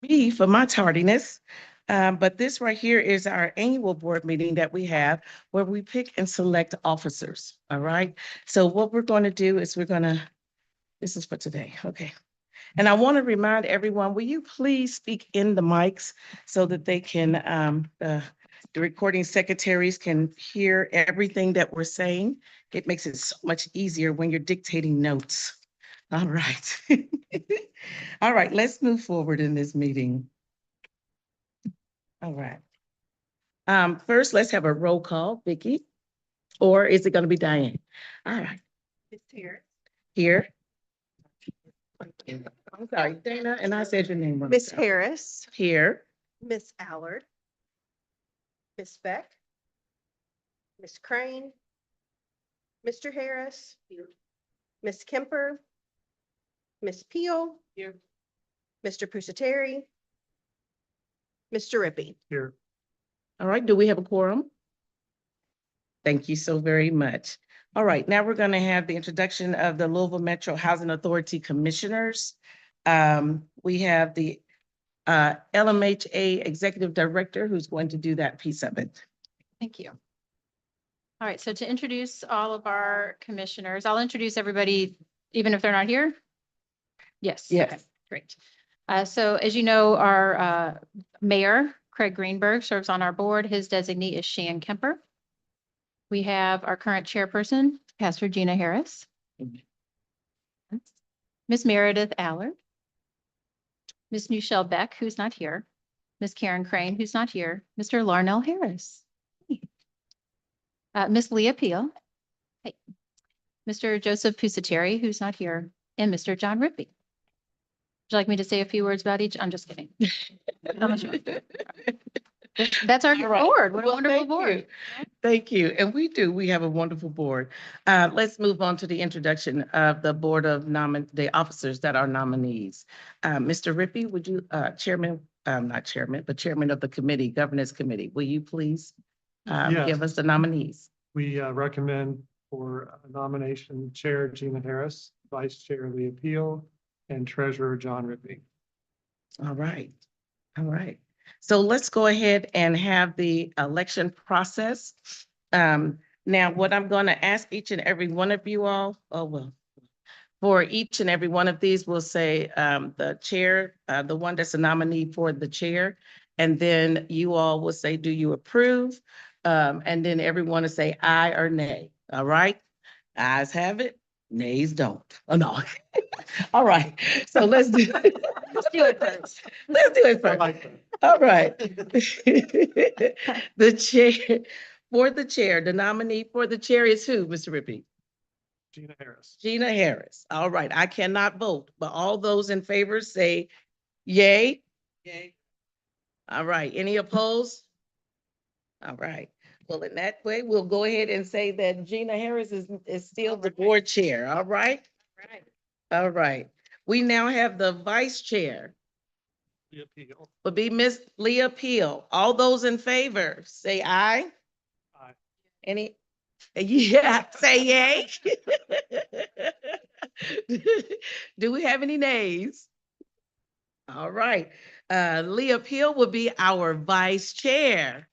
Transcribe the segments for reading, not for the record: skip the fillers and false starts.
me for my tardiness. But this right here is our annual board meeting that we have where we pick and select officers. All right. So what we're going to do is this is for today. Okay. And I want to remind everyone, will you please speak in the mics so that they can, the recording secretaries can hear everything that we're saying. It makes it so much easier when you're dictating notes. All right. All right, let's move forward in this meeting. All right. First, let's have a roll call, Vicky, or is it going to be Diane? All right. It's here. Here. I'm sorry, Dana, and I said your name wrong. Miss Harris, Here. Miss Allard, Miss Beck, Miss Crane, Mr. Harris, Miss Kemper, Miss Peel, Here. Mr. Pusateri, Mr. Rippey. Here. All right, do we have a quorum? Thank you so very much. All right, now we're going to have the introduction of the Louisville Metro Housing Authority Commissioners. We have the LMHA Executive Director who's going to do that piece of it. Thank you. All right, so to introduce all of our commissioners, I'll introduce everybody, even if they're not here. Yes. Yes. Okay, great. So as you know, our mayor, Craig Greenberg, serves on our board. His designee is Shan Kemper. We have our current chairperson, Pastor Gina Harris. Miss Meredith Allard. Miss Nichelle Beck, who's not here. Miss Karen Crane, who's not here. Mr. Larnell Harris. Miss Leah Peel. Hey. Mr. Joseph Pusateri, who's not here, and Mr. John Rippey. Would you like me to say a few words about each? I'm just kidding. That's our All right. board. What a Well, wonderful thank board. you. Thank you. And we have a wonderful board. Let's move on to the introduction of the board of the officers that are nominees. Mr. Rippey, would you, not chairman, but chairman of the committee, governance committee, will you please Yes. give us the nominees? We recommend for nomination Chair Gina Harris, Vice Chair Leah Peel, and Treasurer John Rippey. All right. All right. So let's go ahead and have the election process. Now, what I'm going to ask each and every one of you all, for each and every one of these, we'll say the chair, the one that's a nominee for the chair, and then you all will say, do you approve? And then everyone will say aye or nay. All right? Ayes have it, nays don't. Oh, no. All right. So let's do it. Let's do it first. Let's do it I first. like that. All right. The chair, for the chair, the nominee for the chair is who, Mr. Rippey? Gina Harris. Gina Harris. All right, I cannot vote, but all those in favor say yay. Yay. All right, any opposed? All right, well, in that way, we'll go ahead and say that Gina Harris is still the board chair, all right? Right. All right, we now have the vice chair. Leah Peel. Would be Miss Leah Peel. All those in favor, say aye. Aye. Any? Yeah, say yay. Do we have any nays? All right. Leah Peel will be our vice chair.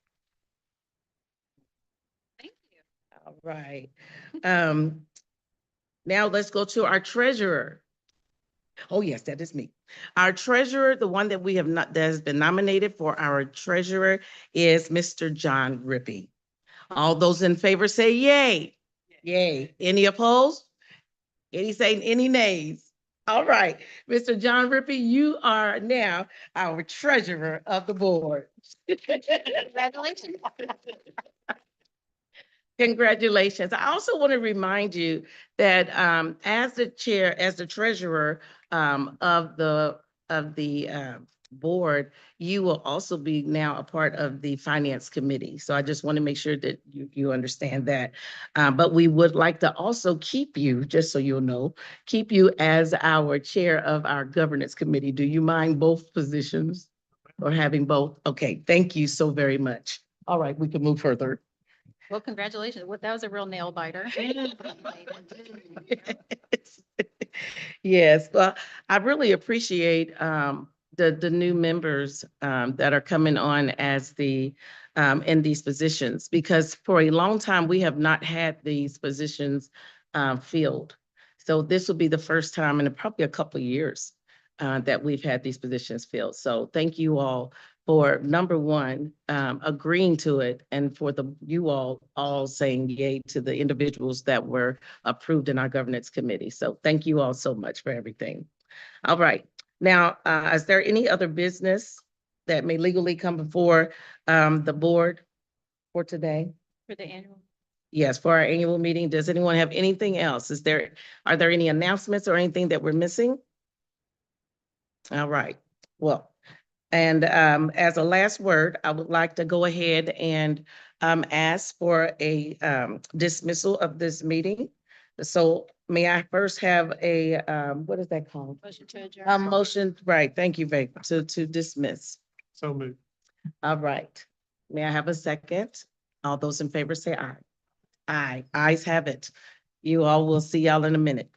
Thank you. All right. Now let's go to our treasurer. Oh, yes, that is me. Our treasurer, the one that that has been nominated for our treasurer is Mr. John Rippey. All those in favor say yay. Yay. Any opposed? Any nays? All right, Mr. John Rippey, you are now our treasurer of the board. Congratulations. Congratulations. I also want to remind you that as the chair, as the treasurer of the board, you will also be now a part of the finance committee. So I just want to make sure that you understand that. But we would like to also keep you, just so you'll know, keep you as our chair of our governance committee. Do you mind both positions or having both? Okay, thank you so very much. All right, we can move further. Well, congratulations. That was a real nail biter. Yes, well, I really appreciate the new members that are coming on as the in these positions, because for a long time, we have not had these positions filled. So this will be the first time in probably a couple of years that we've had these positions filled. So thank you all for, number one, agreeing to it, and for you all saying yay to the individuals that were approved in our governance committee. So thank you all so much for everything. All right. Now, is there any other business that may legally come before the board for today? For the annual. Yes, for our annual meeting. Does anyone have anything else? Are there any announcements or anything that we're missing? All right. Well, and as a last word, I would like to go ahead and ask for a dismissal of this meeting. So may I first have a, what is that called? Motion to A adjourn. motion, right, thank you, Vic, to dismiss. So moved. All right. May I have a second? All those in favor say aye. Aye, ayes have it. You all will see y'all in a minute.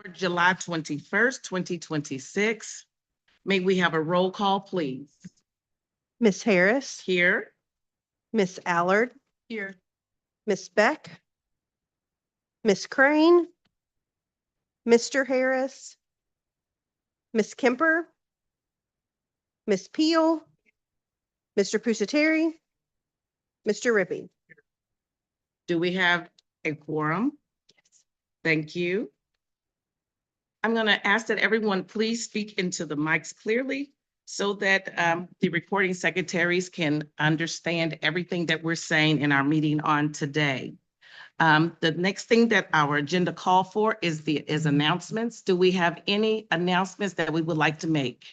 for July 21st, 2026. May we have a roll call, please? Ms. Harris, Here. Miss Allard, Here. Miss Beck, Miss Crane, Mr. Harris, Miss Kemper, Miss Peel, Mr. Pusateri, Mr. Rippey. Do we have a quorum? Yes. Thank you. I'm going to ask that everyone please speak into the mics clearly so that the recording secretaries can understand everything that we're saying in our meeting on today. The next thing that our agenda call for is announcements. Do we have any announcements that we would like to make?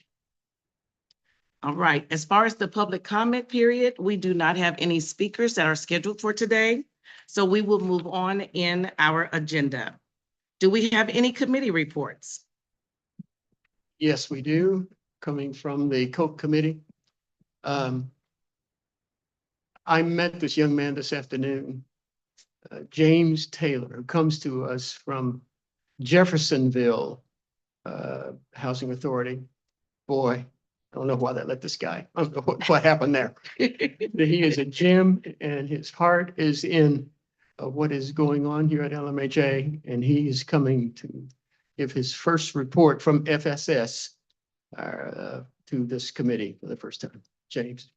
All right, as far as the public comment period, we do not have any speakers that are scheduled for today. So we will move on in our agenda. Do we have any committee reports? Yes, we do, coming from the Coke Committee. I met this young man this afternoon, James Taylor, who comes to us from Jeffersonville Housing Authority. Boy, I don't know why they let this guy. I don't know what happened there. He is a gem, and his heart is in what is going on here at LMHA, and he is coming to give his first report from FSS to this committee for the first time. James.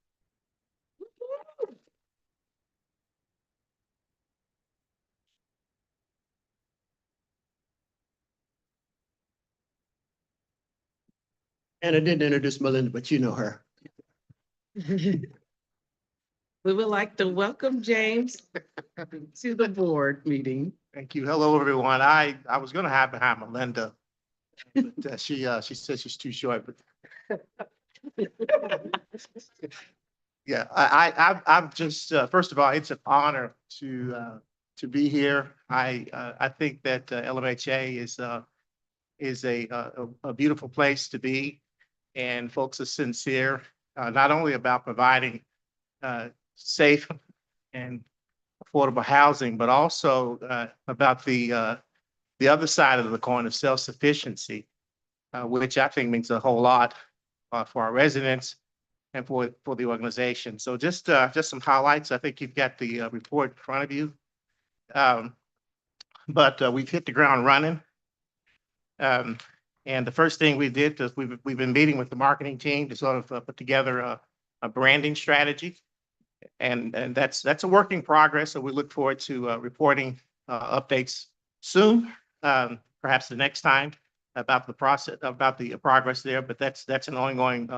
And I didn't introduce Melinda, but you know her. We would like to welcome James to the board meeting. Thank you. Hello, everyone. I was gonna have behind Melinda. But she said she's too short, but. Yeah, I'm just, first of all, it's an honor to be here. I think that LMHA is a beautiful place to be. And folks are sincere, not only about providing safe and affordable housing, but also about the other side of the coin of self-sufficiency, which I think means a whole lot for our residents and for the organization. So just some highlights. I think you've got the report in front of you. But we've hit the ground running. And the first thing we did is we've been meeting with the marketing team to sort of put together a branding strategy. And that's a work in progress. So we look forward to reporting updates soon, perhaps the next time about the process, about the progress there. But that's an ongoing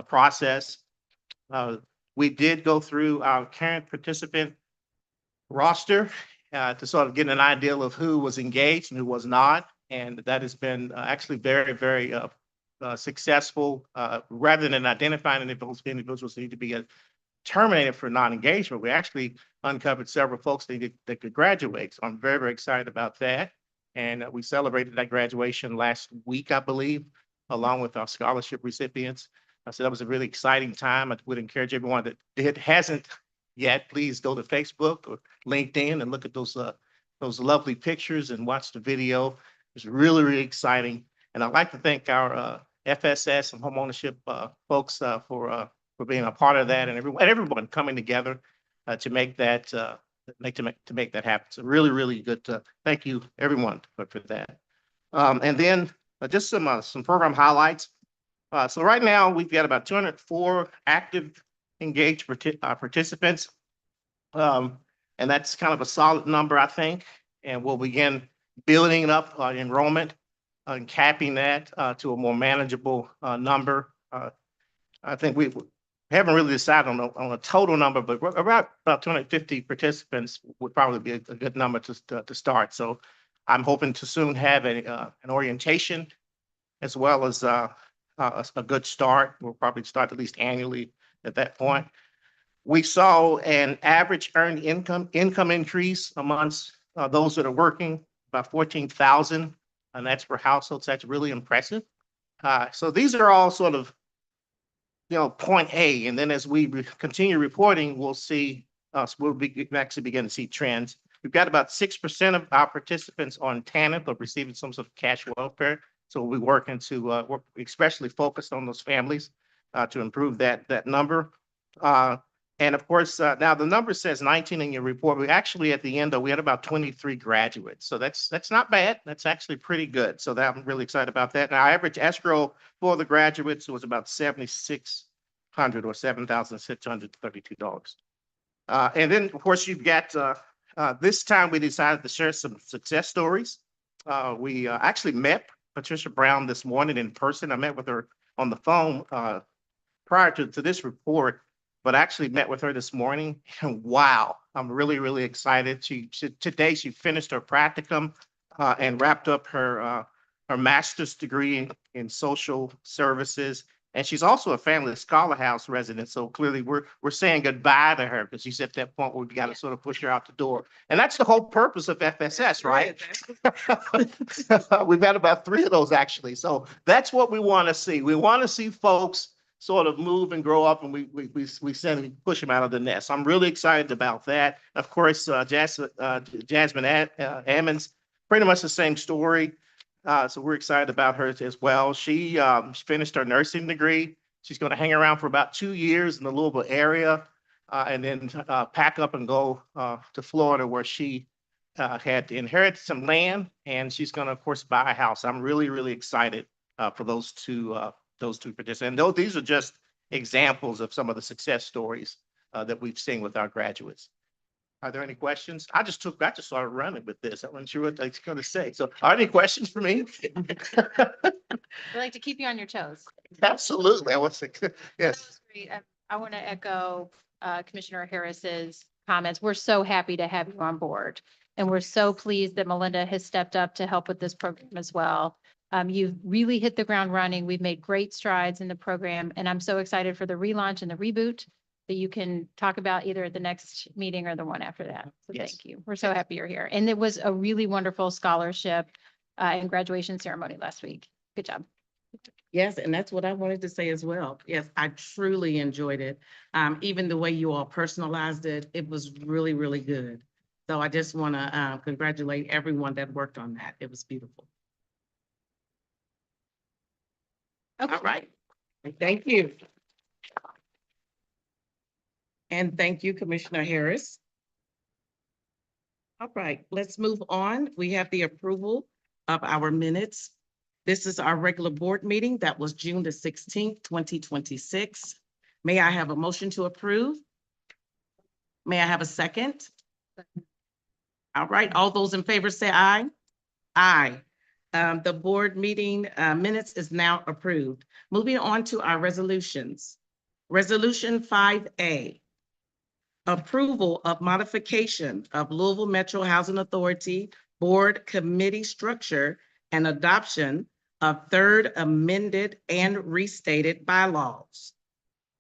process. We did go through our current participant roster to sort of get an idea of who was engaged and who was not. And that has been actually very, very successful. Rather than identifying individuals need to be terminated for non-engagement, we actually uncovered several folks that could graduate. So I'm very, very excited about that. And we celebrated that graduation last week, I believe, along with our scholarship recipients. So that was a really exciting time. I would encourage everyone that hasn't yet, please go to Facebook or LinkedIn and look at those lovely pictures and watch the video. It's really, really exciting. And I'd like to thank our FSS and homeownership folks for being a part of that, and everyone coming together to make that make that happen. So really, really good. Thank you, everyone, for that. And then just some program highlights. So right now we've got about 204 active engaged participants, and that's kind of a solid number, I think. And we'll begin building up enrollment and capping that to a more manageable number. I think we haven't really decided on a total number, but about 250 participants would probably be a good number to start. So I'm hoping to soon have an orientation as well as a good start. We'll probably start at least annually at that point. We saw an average earned income increase amongst those that are working, about 14,000, and that's per household. So that's really impressive. So these are all sort of, point A, and then as we continue reporting, we'll see, we'll actually begin to see trends. we've got about 6% of our participants on TANF or receiving some sort of cash welfare. So we're working to work especially focused on those families to improve that number. And of course, now the number says 19 in your report. We actually at the end, though, we had about 23 graduates. So that's not bad. That's actually pretty good. So that I'm really excited about that. And our average escrow for the graduates was about $7,600 or $7,632. And then, of course, you've got this time we decided to share some success stories. We actually met Patricia Brown this morning in person. I met with her on the phone prior to this report, but actually met with her this morning. And wow, I'm really, really excited. Today she finished her practicum and wrapped up her master's degree in social services. And she's also a family Scholar House resident. So clearly we're saying goodbye to her because she's at that point where we got to sort of push her out the door. And that's the whole purpose of FSS, right? We've had about 3 of those actually. So that's what we want to see. We want to see folks sort of move and grow up, and we push them out of the nest. I'm really excited about that. Of course, Jasmine Ammons, pretty much the same story. So we're excited about her as well. She finished her nursing degree. She's going to hang around for about 2 years in the Louisville area and then pack up and go to Florida, where she had inherited some land, and she's going to, of course, buy a house. I'm really, really excited for those two participants. And these are just examples of some of the success stories that we've seen with our graduates. Are there any questions? I just started running with this. I wasn't sure what I was going to say. So are there any questions for me? We like to keep you on your toes. Absolutely. I was like, That yes. was great. I want to echo Commissioner Harris's comments. We're so happy to have you on board. And we're so pleased that Melinda has stepped up to help with this program as well. You've really hit the ground running. We've made great strides in the program, and I'm so excited for the relaunch and the reboot that you can talk about either at the next meeting or the one after that. So Yes. thank you. We're so happy you're here. And it was a really wonderful scholarship and graduation ceremony last week. Good job. Yes, and that's what I wanted to say as well. Yes, I truly enjoyed it. Even the way you all personalized it, it was really, really good. So I just want to congratulate everyone that worked on that. It was beautiful. Okay. All right. Thank you. And thank you, Commissioner Harris. All right, let's move on. We have the approval of our minutes. This is our regular board meeting. That was June the 16th, 2026. May I have a motion to approve? May I have a second? All right, all those in favor say aye. Aye. The board meeting minutes is now approved. Moving on to our resolutions. Resolution 5A. Approval of modification of Louisville Metro Housing Authority Board Committee structure and adoption of third amended and restated bylaws.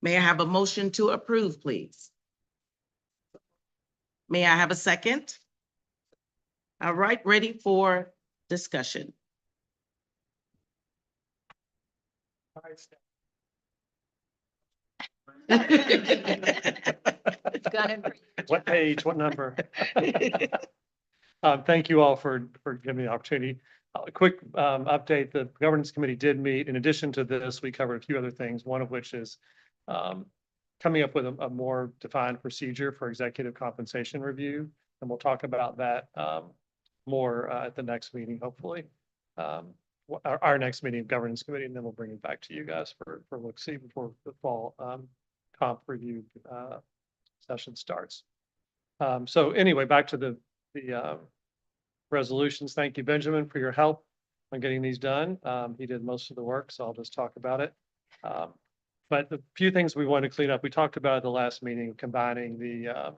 May I have a motion to approve, please? May I have a second? All right, ready for discussion. Got it. What page, what number? Thank you all for giving me the opportunity. A quick update, the governance committee did meet. In addition to this, we covered a few other things, one of which is coming up with a more defined procedure for executive compensation review. And we'll talk about that more at the next meeting, hopefully. Our next meeting of governance committee, and then we'll bring it back to you guys for look-see before the fall comp review session starts. So anyway, back to the resolutions. Thank you, Benjamin, for your help on getting these done. He did most of the work, so I'll just talk about it. But the few things we want to clean up, we talked about at the last meeting, combining the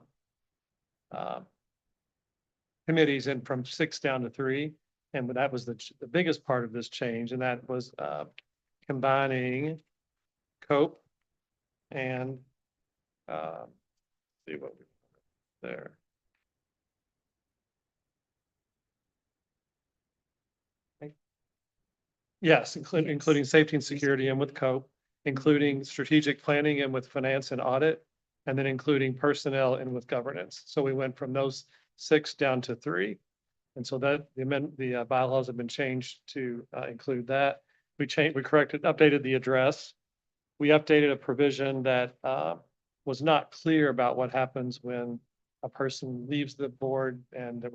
committees in from 6 down to 3. And that was the biggest part of this change, and that was combining COPE and see what we there. Yes, including safety and security and with COPE, including strategic planning and with finance and audit, and then including personnel and with governance. So we went from those 6 down to 3. And so that the bylaws have been changed to include that. We updated the address. We updated a provision that was not clear about what happens when a person leaves the board and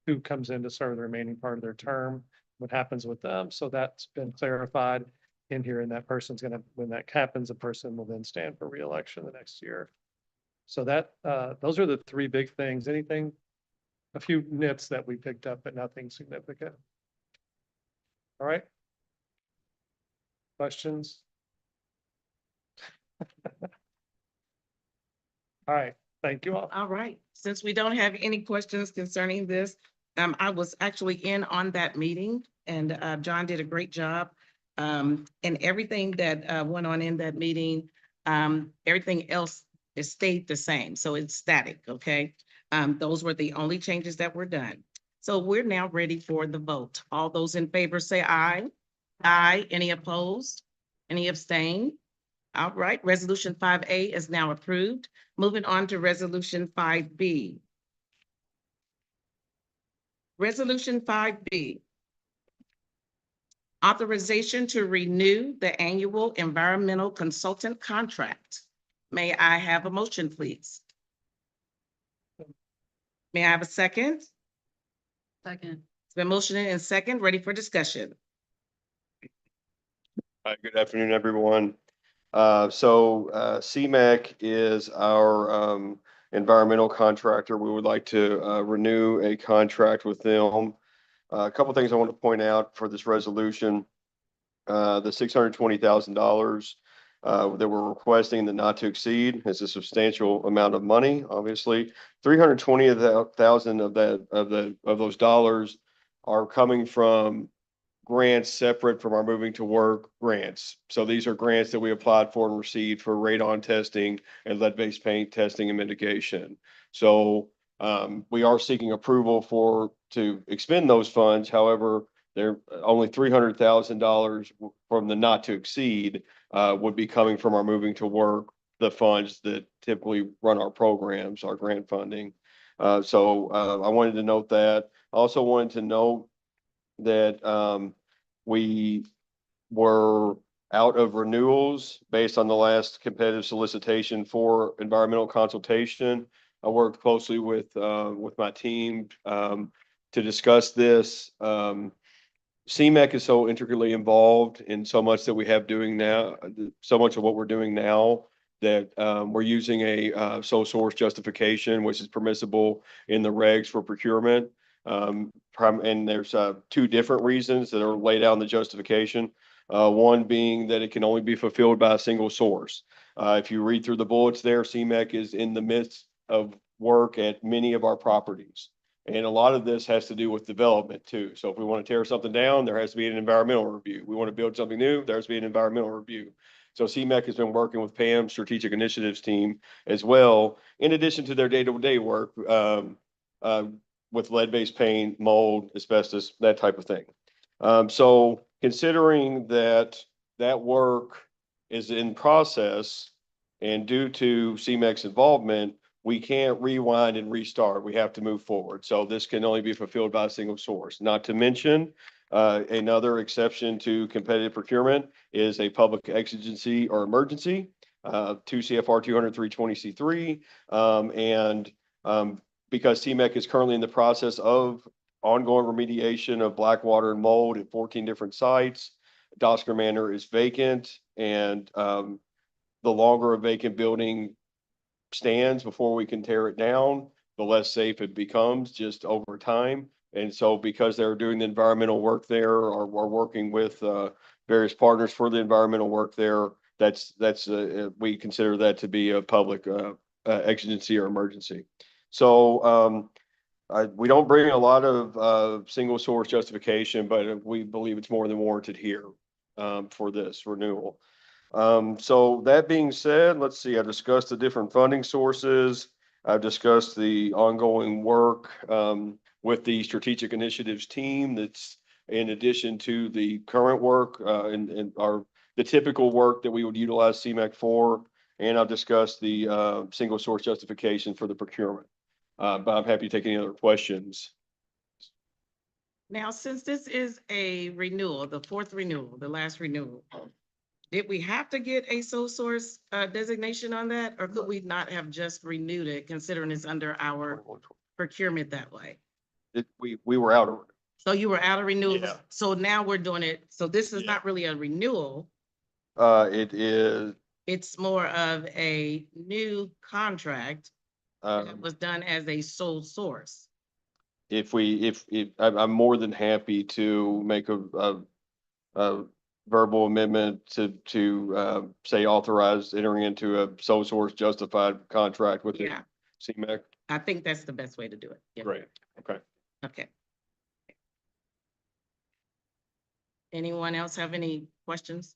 who comes in to serve the remaining part of their term, what happens with them. So that's been clarified in here, and that person's gonna, when that happens, a person will then stand for reelection the next year. So that, those are the three big things. Anything, a few nits that we picked up, but nothing significant. All right. Questions? All right, thank you all. All right, since we don't have any questions concerning this, I was actually in on that meeting and, John did a great job. And everything that, went on in that meeting, everything else is stayed the same, so it's static, okay? Those were the only changes that were done. So we're now ready for the vote. All those in favor say aye. Aye. Any opposed? Any abstain? All right, resolution 5A is now approved. Moving on to resolution 5B. Resolution 5B. Authorization to renew the annual environmental consultant contract. May I have a motion, please? May I have a second? Second. It's been motioned and second, ready for discussion. Hi, good afternoon, everyone. CMEC is our environmental contractor. We would like to renew a contract with them. A couple things I want to point out for this resolution. The $620,000 that we're requesting, the not to exceed, is a substantial amount of money, obviously. 320,000 of those dollars are coming from grants separate from our moving to work grants. So these are grants that we applied for and received for radon testing and lead-based paint testing and mitigation. So we are seeking approval to expend those funds. However, they're only $300,000 from the not to exceed would be coming from our moving to work, the funds that typically run our programs, our grant funding. So I wanted to note that. I also wanted to note that we were out of renewals based on the last competitive solicitation for environmental consultation. I worked closely with my team to discuss this. CMEC is so intricately involved in so much that we have doing now, so much of what we're doing now, that we're using a sole source justification, which is permissible in the regs for procurement. And there's two different reasons that are laid out in the justification. One being that it can only be fulfilled by a single source. If you read through the bullets there, CMEC is in the midst of work at many of our properties. And a lot of this has to do with development too. So if we want to tear something down, there has to be an environmental review. We want to build something new, there has to be an environmental review. So CMEC has been working with Pam's strategic initiatives team as well, in addition to their day-to-day work with lead-based paint, mold, asbestos, that type of thing. So considering that work is in process and due to CMEC's involvement, we can't rewind and restart. We have to move forward. So this can only be fulfilled by a single source. Not to mention, another exception to competitive procurement is a public exigency or emergency, 2 CFR 200-320C3. Because CMEC is currently in the process of ongoing remediation of black water and mold at 14 different sites, Dosker Manor is vacant, and the longer a vacant building stands before we can tear it down, the less safe it becomes just over time. And so because they're doing the environmental work there, or working with various partners for the environmental work there, we consider that to be a public exigency or emergency. So we don't bring a lot of single source justification, but we believe it's more than warranted here for this renewal. So that being said, let's see, I've discussed the different funding sources. I've discussed the ongoing work with the strategic initiatives team that's in addition to the current work and the typical work that we would utilize CMEC for. And I've discussed the single source justification for the procurement. But I'm happy to take any other questions. Now, since this is a renewal, the fourth renewal, the last renewal, did we have to get a sole source designation on that, or could we not have just renewed it considering it's under our procurement that way? We were out of, So you were out of renewal, Yeah. so now we're doing it, so this is Yeah. not really a renewal, it is, it's more of a new contract that um, was done as a sole source. if, I'm more than happy to make a verbal amendment to say authorize entering into a sole source justified contract with the Yeah, CMEC. I think that's the best way to do it. Yeah. Great, okay. Okay. Anyone else have any questions?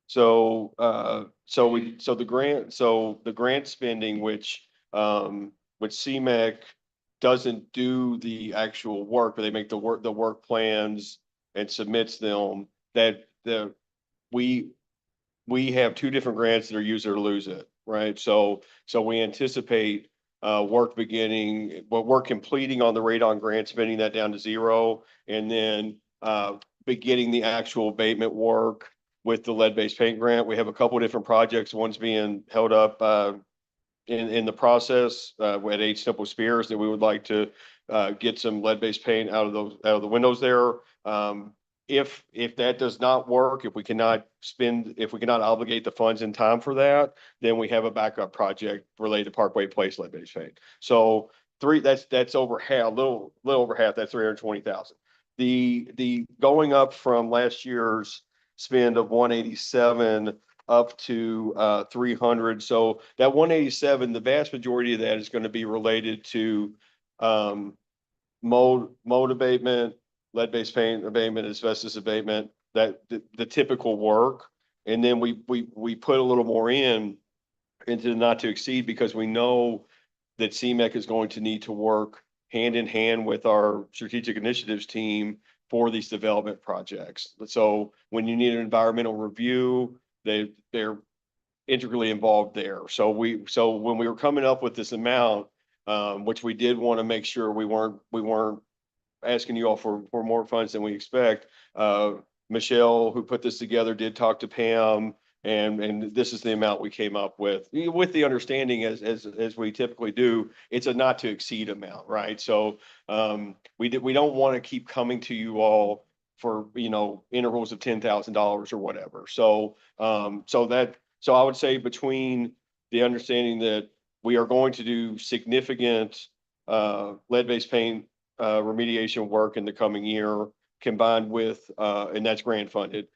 So the grant spending, which CMEC doesn't do the actual work, but they make the work plans and submits them, we, we have two different grants that are use it or lose it, right? So we anticipate work beginning, but work completing on the radon grant, spending that down to zero, and then beginning the actual abatement work with the lead-based paint grant. We have a couple of different projects. One's being held up in the process at 8 Simple Spears that we would like to get some lead-based paint out of the windows there. If that does not work, if we cannot obligate the funds in time for that, then we have a backup project related to Parkway Place lead-based paint. So that's over half, a little over half, that's 320,000. The going up from last year's spend of 187 up to 300. So that 187, the vast majority of that is going to be related to mold abatement, lead-based paint abatement, asbestos abatement, that the typical work. And then we put a little more into the not to exceed, because we know that CMEC is going to need to work hand in hand with our strategic initiatives team for these development projects. So when you need an environmental review, they're integrally involved there. So when we were coming up with this amount, which we did want to make sure we weren't asking you all for more funds than we expect. Michelle, who put this together, did talk to Pam, and this is the amount we came up with the understanding, as we typically do, it's a not to exceed amount, right? So we don't want to keep coming to you all for, intervals of $10,000 or whatever. So so I would say, between the understanding that we are going to do significant lead-based paint remediation work in the coming year, combined with, and that's grant funded,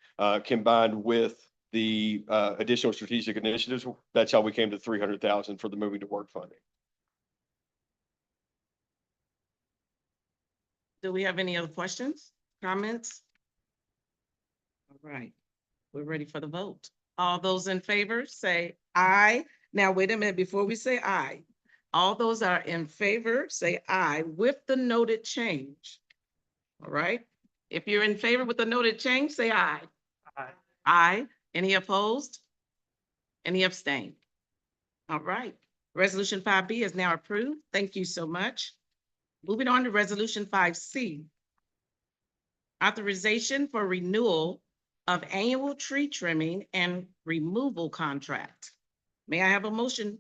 combined with the additional strategic initiatives, that's how we came to 300,000 for the moving to work funding. Do we have any other questions, comments? All right, we're ready for the vote. All those in favor say aye. Now, wait a minute, before we say aye, all those are in favor, say aye with the noted change. All right, if you're in favor with the noted change, say aye. Aye. Aye. Any opposed? Any abstain? All right, Resolution 5B is now approved. Thank you so much. Moving on to Resolution 5C. Authorization for renewal of annual tree trimming and removal contract. May I have a motion?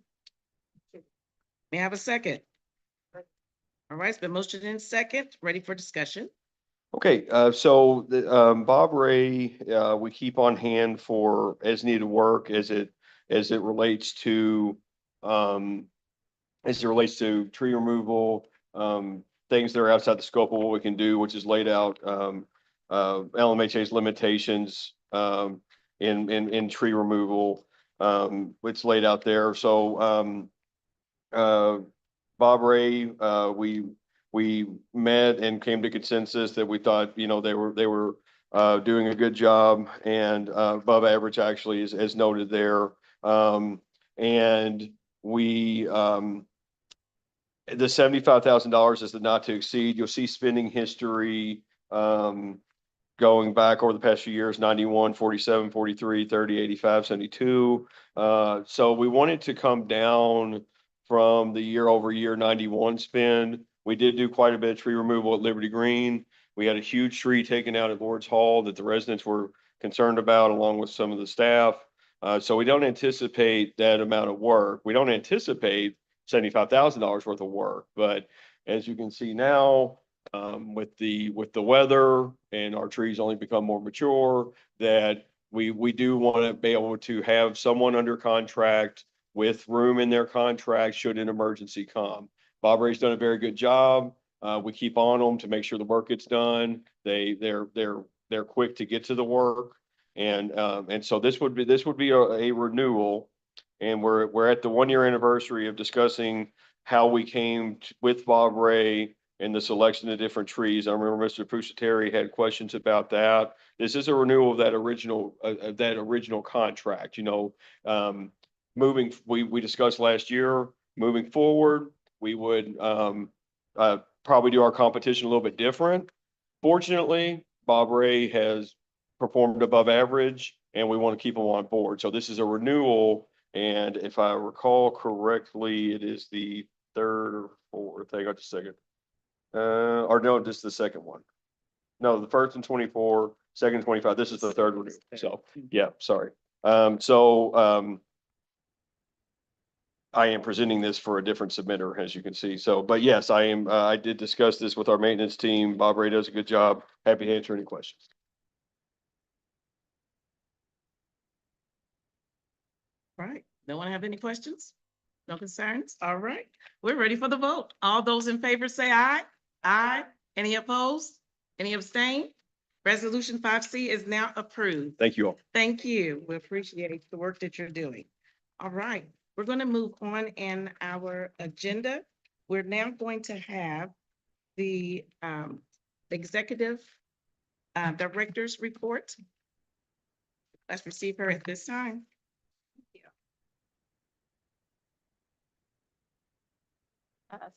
May I have a second? All right, it's been motioned in second, ready for discussion. Okay, so Bob Ray, we keep on hand for as needed work as it relates to tree removal, things that are outside the scope of what we can do, which is laid out LMHA's limitations in tree removal. It's laid out there. So Bob Ray, we met and came to consensus that we thought, they were doing a good job, and above average, actually, as noted there. And we, the $75,000 is the not to exceed. You'll see spending history, going back over the past few years, 91, 47, 43, 30, 85, 72. So we wanted to come down from the year over year 91 spend. We did do quite a bit of tree removal at Liberty Green. We had a huge tree taken out at Lord's Hall that the residents were concerned about, along with some of the staff. So we don't anticipate that amount of work. We don't anticipate $75,000 worth of work, but as you can see now, with the weather and our trees only become more mature, that we do want to be able to have someone under contract with room in their contract should an emergency come. Bob Ray's done a very good job. We keep on them to make sure the work gets done. They're quick to get to the work. And so this would be a renewal. And we're at the 1 year anniversary of discussing how we came with Bob Ray and the selection of different trees. I remember Mr. Pusateri had questions about that. This is a renewal of that original contract, you know. We discussed last year, moving forward, we would probably do our competition a little bit different. Fortunately, Bob Ray has performed above average and we want to keep him on board. So this is a renewal. And if I recall correctly, it is the third or fourth, hang on just a second. Or no, this is the second one. No, the first in 24, second 25. This is the third one. So yeah, sorry. I am presenting this for a different submitter, as you can see. So, but yes, I did discuss this with our maintenance team. Bob Ray does a good job. Happy to answer any questions. Right. No one have any questions? No concerns? All right. We're ready for the vote. All those in favor say aye. Aye. Any opposed? Any abstain? Resolution 5C is now approved. Thank you all. Thank you. We appreciate the work that you're doing. All right. We're going to move on in our agenda. We're now going to have the executive director's report. Let's receive her at this time.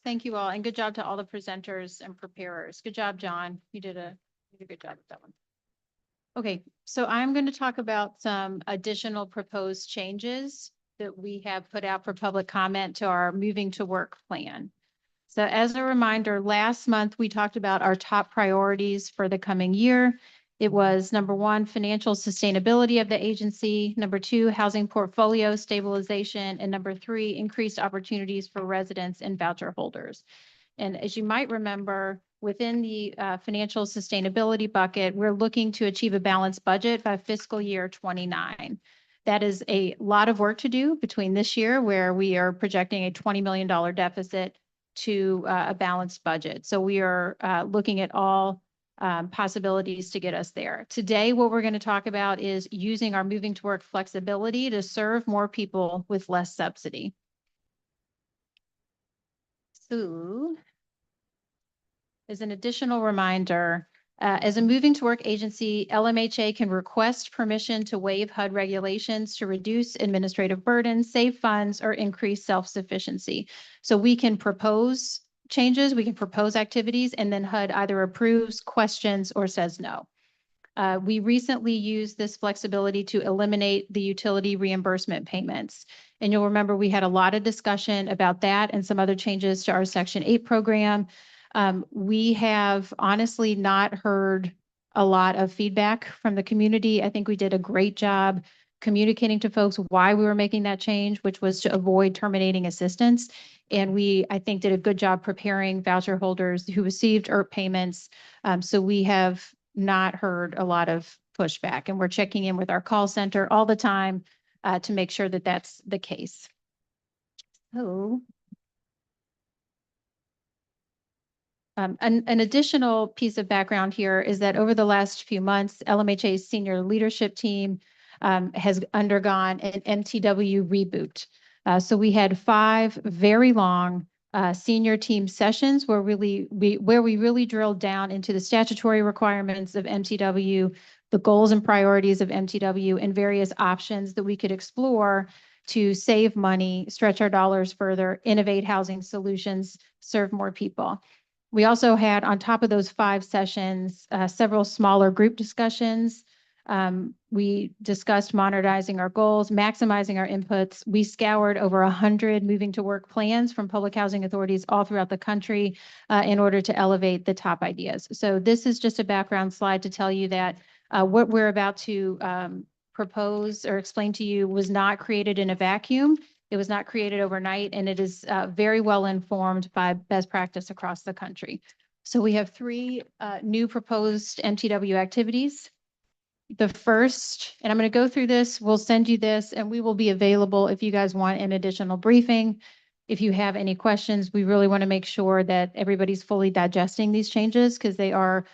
Thank you all, and good job to all the presenters and preparers. Good job, John. You did a good job with that one. Okay, so I'm going to talk about some additional proposed changes that we have put out for public comment to our moving to work plan. So as a reminder, last month we talked about our top priorities for the coming year. It was number one, financial sustainability of the agency, number two, housing portfolio stabilization, and number three, increased opportunities for residents and voucher holders. And as you might remember, within the financial sustainability bucket, we're looking to achieve a balanced budget by fiscal year 29. That is a lot of work to do between this year, where we are projecting a $20 million deficit, to a balanced budget. So we are looking at all possibilities to get us there. Today, what we're going to talk about is using our moving to work flexibility to serve more people with less subsidy. So, as an additional reminder, as a moving to work agency, LMHA can request permission to waive HUD regulations to reduce administrative burdens, save funds, or increase self-sufficiency. So we can propose changes, we can propose activities, and then HUD either approves, questions, or says no. We recently used this flexibility to eliminate the utility reimbursement payments. And you'll remember we had a lot of discussion about that and some other changes to our Section 8 program. We have honestly not heard a lot of feedback from the community. I think we did a great job communicating to folks why we were making that change, which was to avoid terminating assistance. And we, I think, did a good job preparing voucher holders who received ERP payments. So we have not heard a lot of pushback, and we're checking in with our call center all the time to make sure that that's the case. So an additional piece of background here is that over the last few months, LMHA's senior leadership team has undergone an MTW reboot. So we had 5 very long senior team sessions where we really drilled down into the statutory requirements of MTW, the goals and priorities of MTW, and various options that we could explore to save money, stretch our dollars further, innovate housing solutions, serve more people. We also had, on top of those 5 sessions, several smaller group discussions. We discussed modernizing our goals, maximizing our inputs. We scoured over 100 moving to work plans from public housing authorities all throughout the country in order to elevate the top ideas. So this is just a background slide to tell you that what we're about to propose or explain to you was not created in a vacuum. It was not created overnight, and it is very well informed by best practice across the country. So we have 3 new proposed MTW activities. The first, and I'm going to go through this, we'll send you this, and we will be available if you guys want an additional briefing. If you have any questions, we really want to make sure that everybody's fully digesting these changes because they are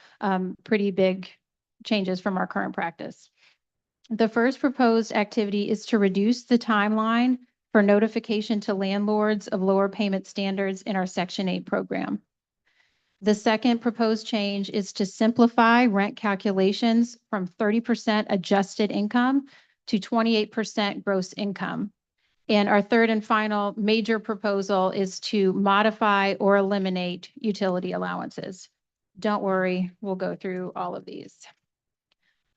pretty big changes from our current practice. The first proposed activity is to reduce the timeline for notification to landlords of lower payment standards in our Section 8 program. The second proposed change is to simplify rent calculations from 30% adjusted income to 28% gross income. And our third and final major proposal is to modify or eliminate utility allowances. Don't worry, we'll go through all of these.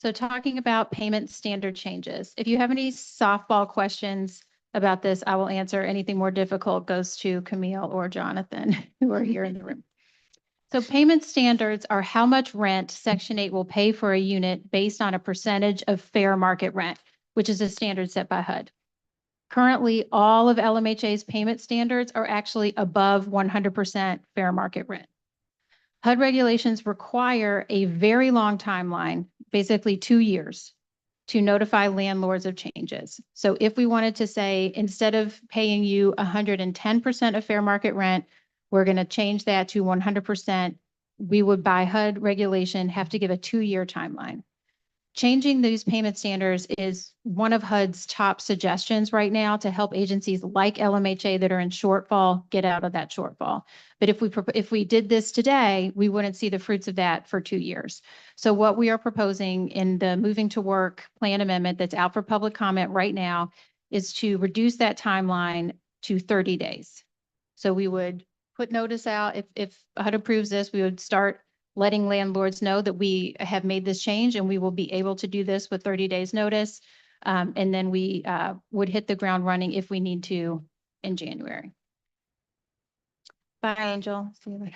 So talking about payment standard changes, if you have any softball questions about this, I will answer. Anything more difficult goes to Camille or Jonathan, who are here in the room. So payment standards are how much rent Section 8 will pay for a unit based on a percentage of fair market rent, which is a standard set by HUD. Currently, all of LMHA's payment standards are actually above 100% fair market rent. HUD regulations require a very long timeline, basically 2 years, to notify landlords of changes. So if we wanted to say, instead of paying you 110% of fair market rent, we're going to change that to 100%, we would, by HUD regulation, have to give a 2-year timeline. Changing these payment standards is one of HUD's top suggestions right now to help agencies like LMHA that are in shortfall get out of that shortfall. But if we did this today, we wouldn't see the fruits of that for 2 years. So what we are proposing in the Moving to Work plan amendment that's out for public comment right now is to reduce that timeline to 30 days. So we would put notice out. If HUD approves this, we would start letting landlords know that we have made this change and we will be able to do this with 30 days notice. And then we would hit the ground running if we need to in January. Bye, Angel. See you later.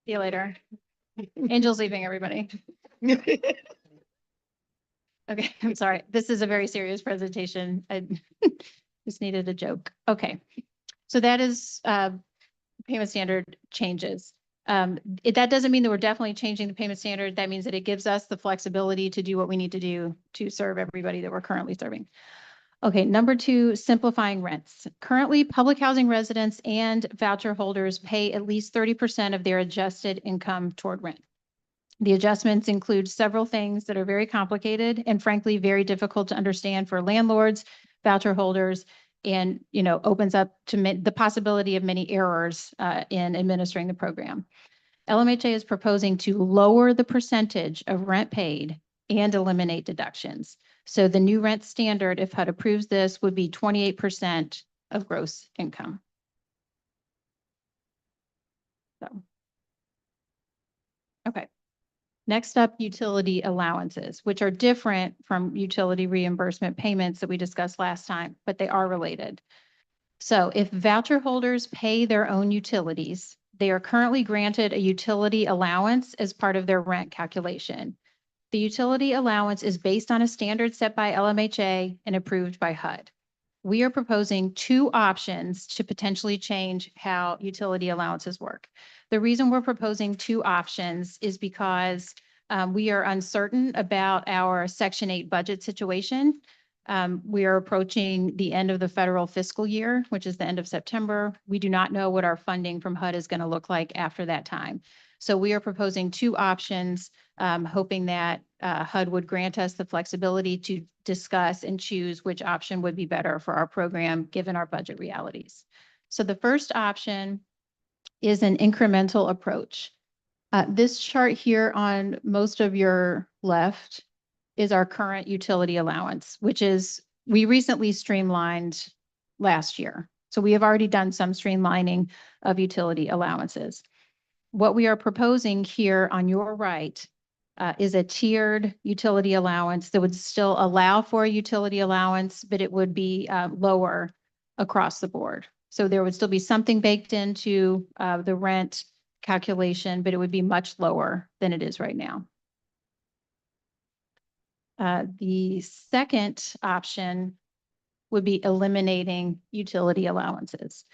See you later. Angel's leaving, everybody. Okay, I'm sorry. This is a very serious presentation. I just needed a joke. Okay, so that is payment standard changes. That doesn't mean that we're definitely changing the payment standard. That means that it gives us the flexibility to do what we need to do to serve everybody that we're currently serving. Okay, number 2, simplifying rents. Currently, public housing residents and voucher holders pay at least 30% of their adjusted income toward rent. The adjustments include several things that are very complicated and frankly, very difficult to understand for landlords, voucher holders, and, opens up to the possibility of many errors in administering the program. LMHA is proposing to lower the percentage of rent paid and eliminate deductions. So the new rent standard, if HUD approves this, would be 28% of gross income. So, okay. Next up, utility allowances, which are different from utility reimbursement payments that we discussed last time, but they are related. So if voucher holders pay their own utilities, they are currently granted a utility allowance as part of their rent calculation. The utility allowance is based on a standard set by LMHA and approved by HUD. We are proposing 2 options to potentially change how utility allowances work. The reason we're proposing 2 options is because we are uncertain about our Section 8 budget situation. We are approaching the end of the federal fiscal year, which is the end of September. We do not know what our funding from HUD is going to look like after that time. So we are proposing 2 options, hoping that HUD would grant us the flexibility to discuss and choose which option would be better for our program, given our budget realities. So the first option is an incremental approach. This chart here on most of your left is our current utility allowance, which is, we recently streamlined last year. So we have already done some streamlining of utility allowances. What we are proposing here on your right is a tiered utility allowance that would still allow for a utility allowance, but it would be lower across the board. So there would still be something baked into the rent calculation, but it would be much lower than it is right now. The second option would be eliminating utility allowances.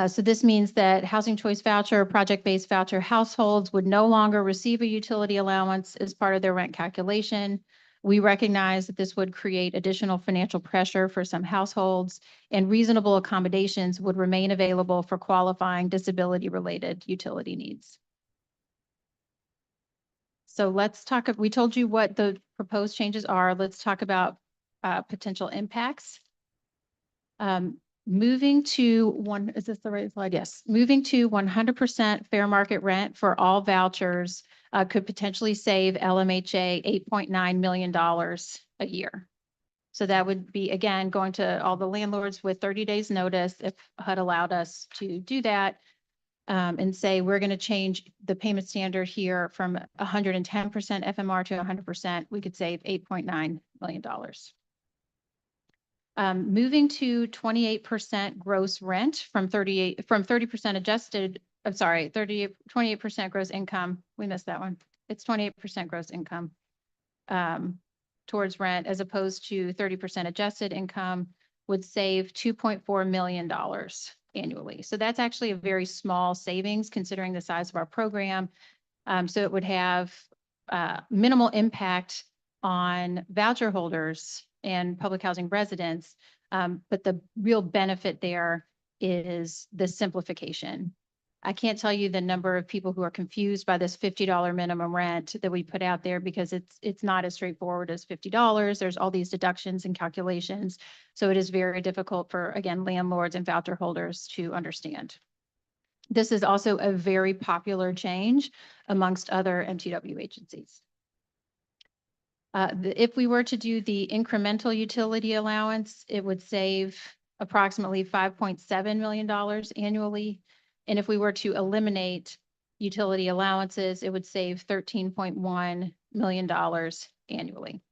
So this means that housing choice voucher, project-based voucher households would no longer receive a utility allowance as part of their rent calculation. We recognize that this would create additional financial pressure for some households, and reasonable accommodations would remain available for qualifying disability-related utility needs. So let's talk, we told you what the proposed changes are. Let's talk about potential impacts. Moving to one, is this the right slide? Yes. Moving to 100% fair market rent for all vouchers could potentially save LMHA $8.9 million a year. So that would be, again, going to all the landlords with 30 days notice if HUD allowed us to do that. And say, we're going to change the payment standard here from 110% FMR to 100%, we could save $8.9 million. Moving to 28% gross rent from 30% adjusted, I'm sorry, 28% gross income. We missed that one. It's 28% gross income towards rent, as opposed to 30% adjusted income, would save $2.4 million annually. So that's actually a very small savings considering the size of our program. So it would have minimal impact on voucher holders and public housing residents. But the real benefit there is the simplification. I can't tell you the number of people who are confused by this $50 minimum rent that we put out there, because it's not as straightforward as $50. There's all these deductions and calculations. So it is very difficult for, again, landlords and voucher holders to understand. This is also a very popular change amongst other MTW agencies. If we were to do the incremental utility allowance, it would save approximately $5.7 million annually. And if we were to eliminate utility allowances, it would save $13.1 million annually.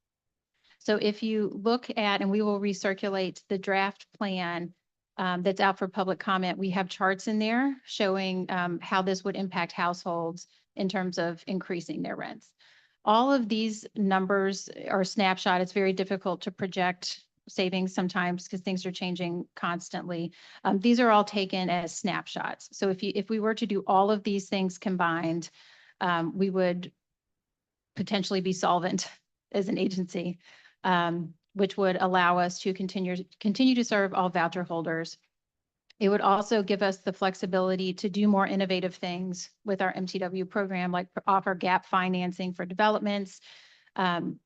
So if you look at, and we will recirculate the draft plan that's out for public comment, we have charts in there showing how this would impact households in terms of increasing their rents. All of these numbers are a snapshot. It's very difficult to project savings sometimes because things are changing constantly. These are all taken as snapshots. So if we were to do all of these things combined, we would potentially be solvent as an agency, which would allow us to continue to serve all voucher holders. It would also give us the flexibility to do more innovative things with our MTW program, like offer gap financing for developments,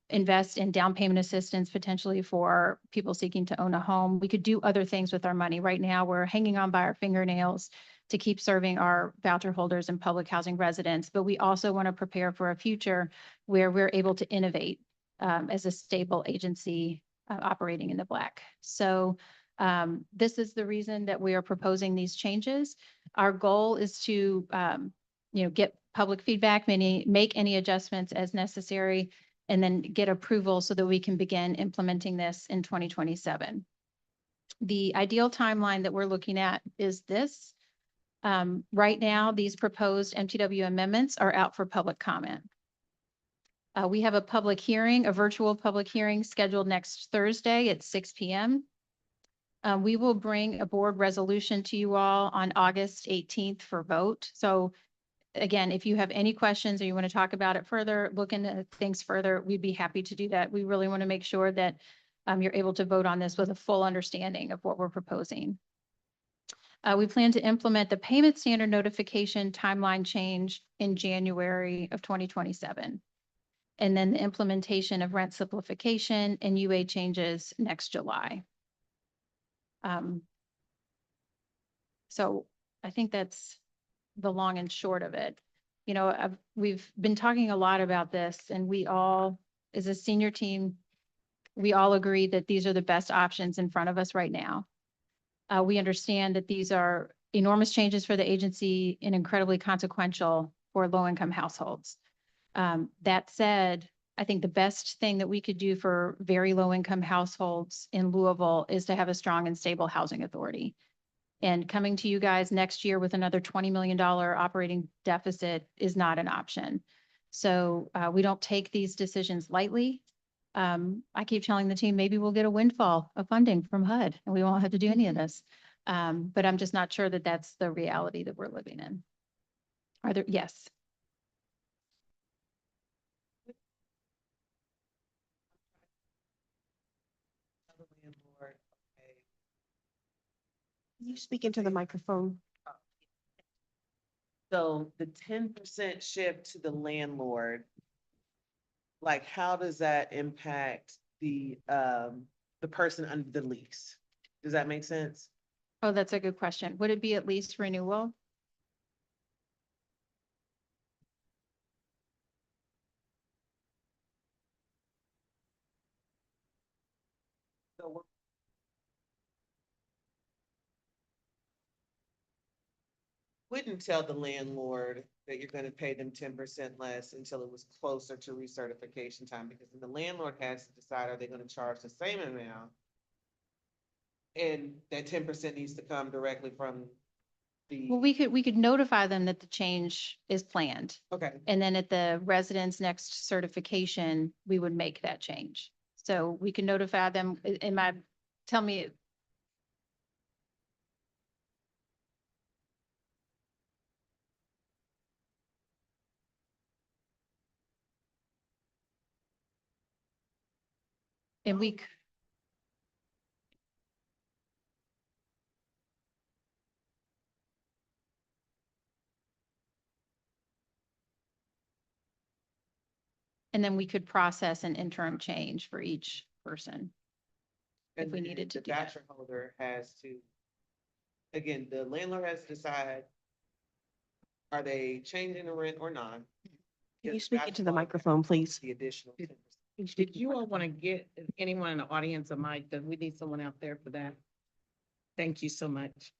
invest in down payment assistance potentially for people seeking to own a home. We could do other things with our money. Right now, we're hanging on by our fingernails to keep serving our voucher holders and public housing residents, but we also want to prepare for a future where we're able to innovate as a stable agency operating in the black. So this is the reason that we are proposing these changes. Our goal is to get public feedback, make any adjustments as necessary, and then get approval so that we can begin implementing this in 2027. The ideal timeline that we're looking at is this. Right now, these proposed MTW amendments are out for public comment. We have a public hearing, a virtual public hearing scheduled next Thursday at 6 p.m. We will bring a board resolution to you all on August 18th for vote. So again, if you have any questions or you want to talk about it further, look into things further, we'd be happy to do that. We really want to make sure that you're able to vote on this with a full understanding of what we're proposing. We plan to implement the payment standard notification timeline change in January of 2027. And then the implementation of rent simplification and UA changes next July. So I think that's the long and short of it. We've been talking a lot about this, and we all as a senior team, we all agree that these are the best options in front of us right now. We understand that these are enormous changes for the agency and incredibly consequential for low-income households. That said, I think the best thing that we could do for very low-income households in Louisville is to have a strong and stable housing authority. And coming to you guys next year with another $20 million operating deficit is not an option. So we don't take these decisions lightly. I keep telling the team, maybe we'll get a windfall of funding from HUD and we won't have to do any of this. But I'm just not sure that that's the reality that we're living in. Are there, yes. Can you speak into the microphone? So the 10% shift to the landlord, like, how does that impact the person under the lease? Does that make sense? Oh, that's a good question. Would it be at least renewal? So wouldn't tell the landlord that you're gonna pay them 10% less until it was closer to recertification time, because then the landlord has to decide, are they gonna charge the same amount? And that 10% needs to come directly from Well, the, we could notify them that the change is planned. okay, And then at the resident's next certification, we would make that change. So we can notify them in my, tell me, and we, and then we could process an interim change for each person. If and we then needed to the do that. voucher holder has to, again, the landlord has to decide, are they changing the rent or not? Can you Does speak voucher into the holder microphone, please? The additional 10%. Did you all want to get anyone in the audience a mic? Does we need someone out there for that? Thank you so much.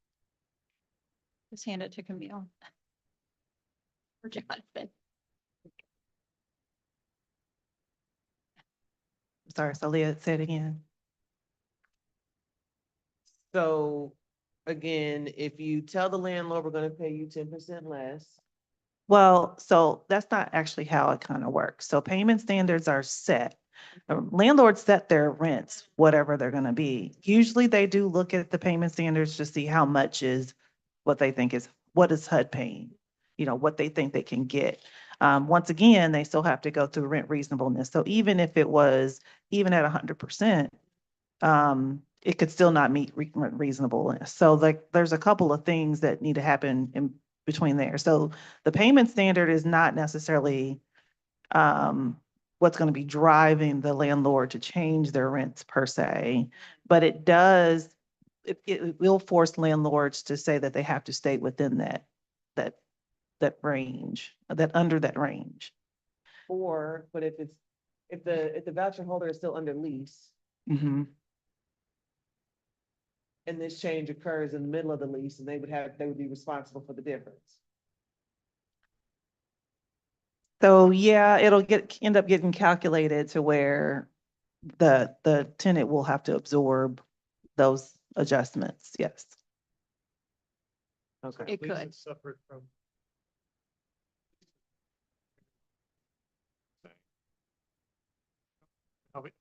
Just hand it to Camille. Or Jonathan. Sorry, so Leah, say it again. So again, if you tell the landlord, we're gonna pay you 10% less. Well, so that's not actually how it kind of works. So payment standards are set. Landlords set their rents, whatever they're gonna be. Usually they do look at the payment standards to see how much is what they think is, what is HUD paying? You know, what they think they can get. Once again, they still have to go through rent reasonableness. So even if it was, even at 100%, it could still not meet rent reasonableness. So like, there's a couple of things that need to happen in between there. So the payment standard is not necessarily what's going to be driving the landlord to change their rents per se, but it does, it will force landlords to say that they have to stay within that range, that under that range. Or, but if the voucher holder is still under lease Mhm. and this change occurs in the middle of the lease, and they would be responsible for the difference. So yeah, it'll end up getting calculated to where the tenant will have to absorb those adjustments, yes. Okay. It could. Separate from.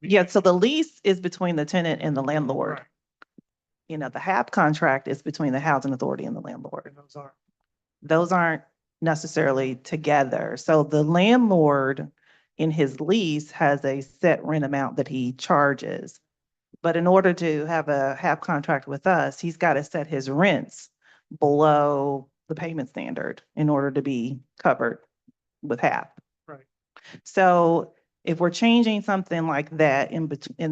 Yeah, so the lease is between the tenant and the landlord. Right, You know, the HAP contract is between the housing authority and the landlord. and those are. Those aren't necessarily together. So the landlord in his lease has a set rent amount that he charges. But in order to have a HAP contract with us, he's got to set his rents below the payment standard in order to be covered with HAP. Right. So if we're changing something like that in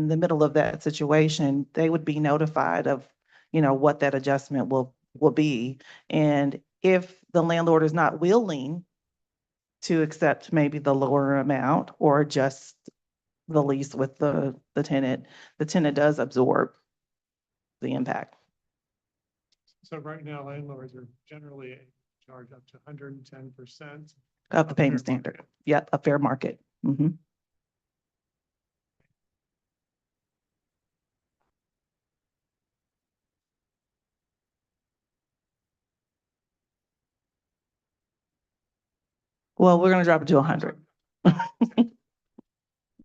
the middle of that situation, they would be notified of, you know, what that adjustment will be. And if the landlord is not willing to accept maybe the lower amount or adjust the lease with the tenant does absorb the impact So right now landlords are generally charged up to 110%. of the Of payment fair standard. market. Yep, a fair market. Mhm. Well, we're gonna drop it to 100.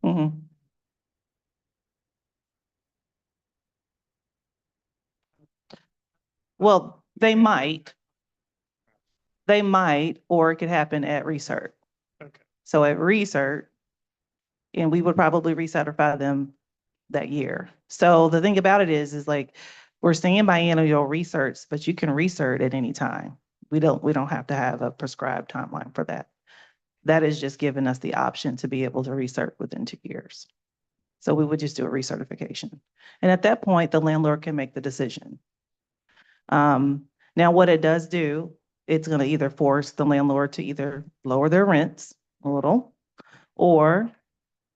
Mhm. Well, they might, or it could happen at research. Okay. So at research, and we would probably recertify them that year. So the thing about it is like, we're saying biennial research, but you can research at any time. We don't have to have a prescribed timeline for that. That is just giving us the option to be able to research within 2 years. So we would just do a recertification. And at that point, the landlord can make the decision. Now what it does do, it's gonna either force the landlord to either lower their rents a little, or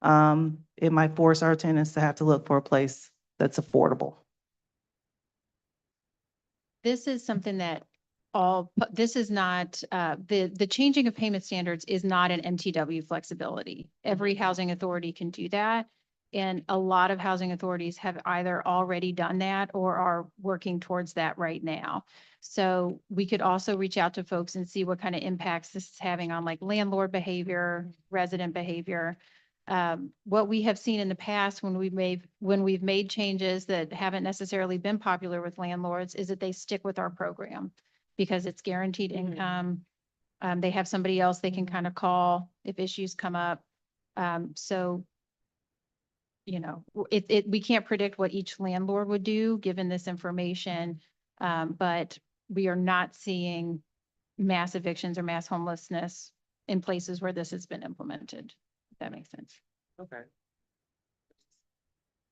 it might force our tenants to have to look for a place that's affordable. This is something that this is not, the changing of payment standards is not an MTW flexibility. Every housing authority can do that. And a lot of housing authorities have either already done that or are working towards that right now. So we could also reach out to folks and see what kind of impacts this is having on like landlord behavior, resident behavior. What we have seen in the past when we've made changes that haven't necessarily been popular with landlords is that they stick with our program because it's guaranteed income. They have somebody else they can kind of call if issues come up. So, you know, we can't predict what each landlord would do given this information. But we are not seeing mass evictions or mass homelessness in places where this has been implemented. If that makes sense. Okay.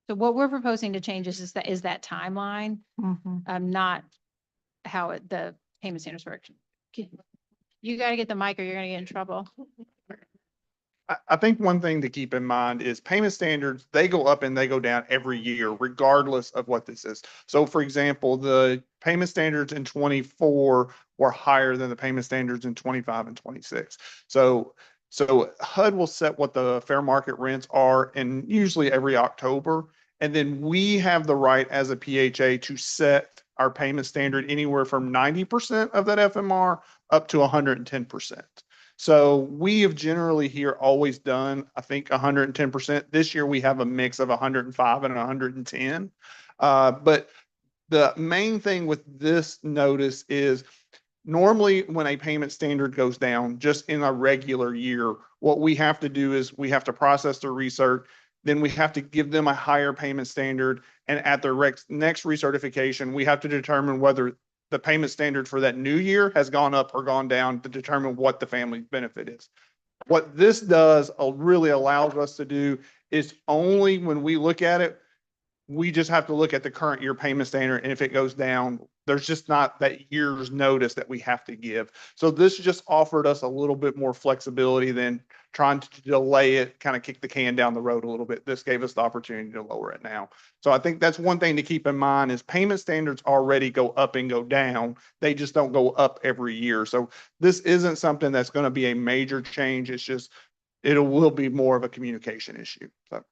So what we're proposing to change is that timeline, not how the payment standards work. You gotta get the mic or you're gonna get in trouble. I think one thing to keep in mind is payment standards, they go up and they go down every year, regardless of what this is. So for example, the payment standards in 24 were higher than the payment standards in 25 and 26. So HUD will set what the fair market rents are in usually every October. And then we have the right as a PHA to set our payment standard anywhere from 90% of that FMR up to 110%. So we have generally here always done, I think, 110%. This year we have a mix of 105 and 110. But the main thing with this notice is normally when a payment standard goes down, just in a regular year, what we have to do is we have to process the research, then we have to give them a higher payment standard. And at the next recertification, we have to determine whether the payment standard for that new year has gone up or gone down to determine what the family benefit is. What this does really allows us to do is only when we look at it, we just have to look at the current year payment standard. And if it goes down, there's just not that year's notice that we have to give. So this just offered us a little bit more flexibility than trying to delay it, kind of kick the can down the road a little bit. This gave us the opportunity to lower it now. So I think that's one thing to keep in mind is payment standards already go up and go down. They just don't go up every year. So this isn't something that's going to be a major change. It's just, it will be more of a communication issue. So.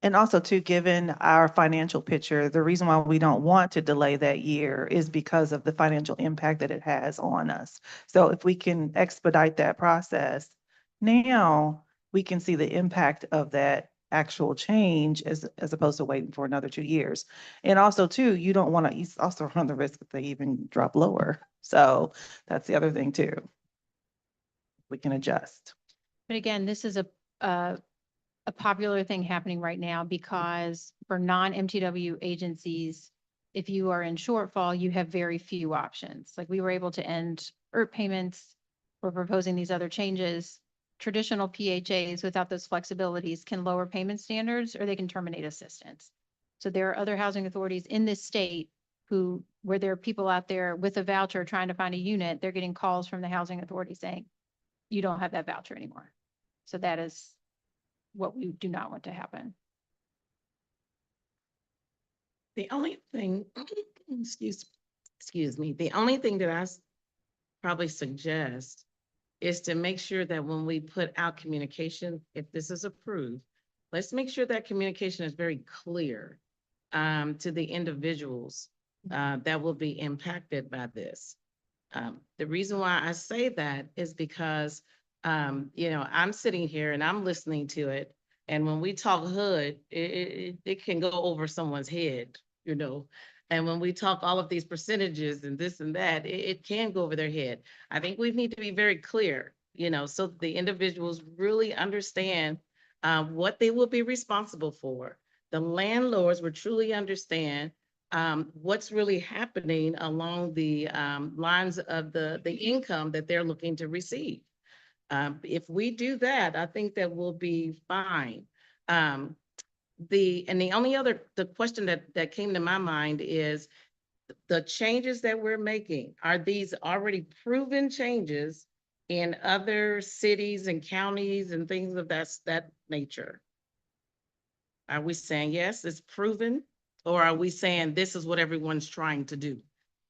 And also too, given our financial picture, the reason why we don't want to delay that year is because of the financial impact that it has on us. So if we can expedite that process, now we can see the impact of that actual change as opposed to waiting for another 2 years. And also too, you don't want to, you also run the risk that they even drop lower. So that's the other thing too. We can adjust. But again, this is a popular thing happening right now because for non-MTW agencies, if you are in shortfall, you have very few options. Like we were able to end ERT payments. We're proposing these other changes. Traditional PHAs without those flexibilities can lower payment standards or they can terminate assistance. So there are other housing authorities in this state where there are people out there with a voucher trying to find a unit, they're getting calls from the housing authority saying, you don't have that voucher anymore. So that is what we do not want to happen. The only thing, excuse me, the only thing that probably suggest is to make sure that when we put out communication, if this is approved, let's make sure that communication is very clear to the individuals that will be impacted by this. The reason why I say that is because, I'm sitting here and I'm listening to it. And when we talk hood, it can go over someone's head, And when we talk all of these percentages and this and that, it can go over their head. I think we need to be very clear, so that the individuals really understand what they will be responsible for. The landlords will truly understand what's really happening along the lines of the income that they're looking to receive. If we do that, I think that we'll be fine. The only other question that came to my mind is the changes that we're making. Are these already proven changes in other cities and counties and things of that nature? Are we saying, yes, it's proven? Or are we saying this is what everyone's trying to do?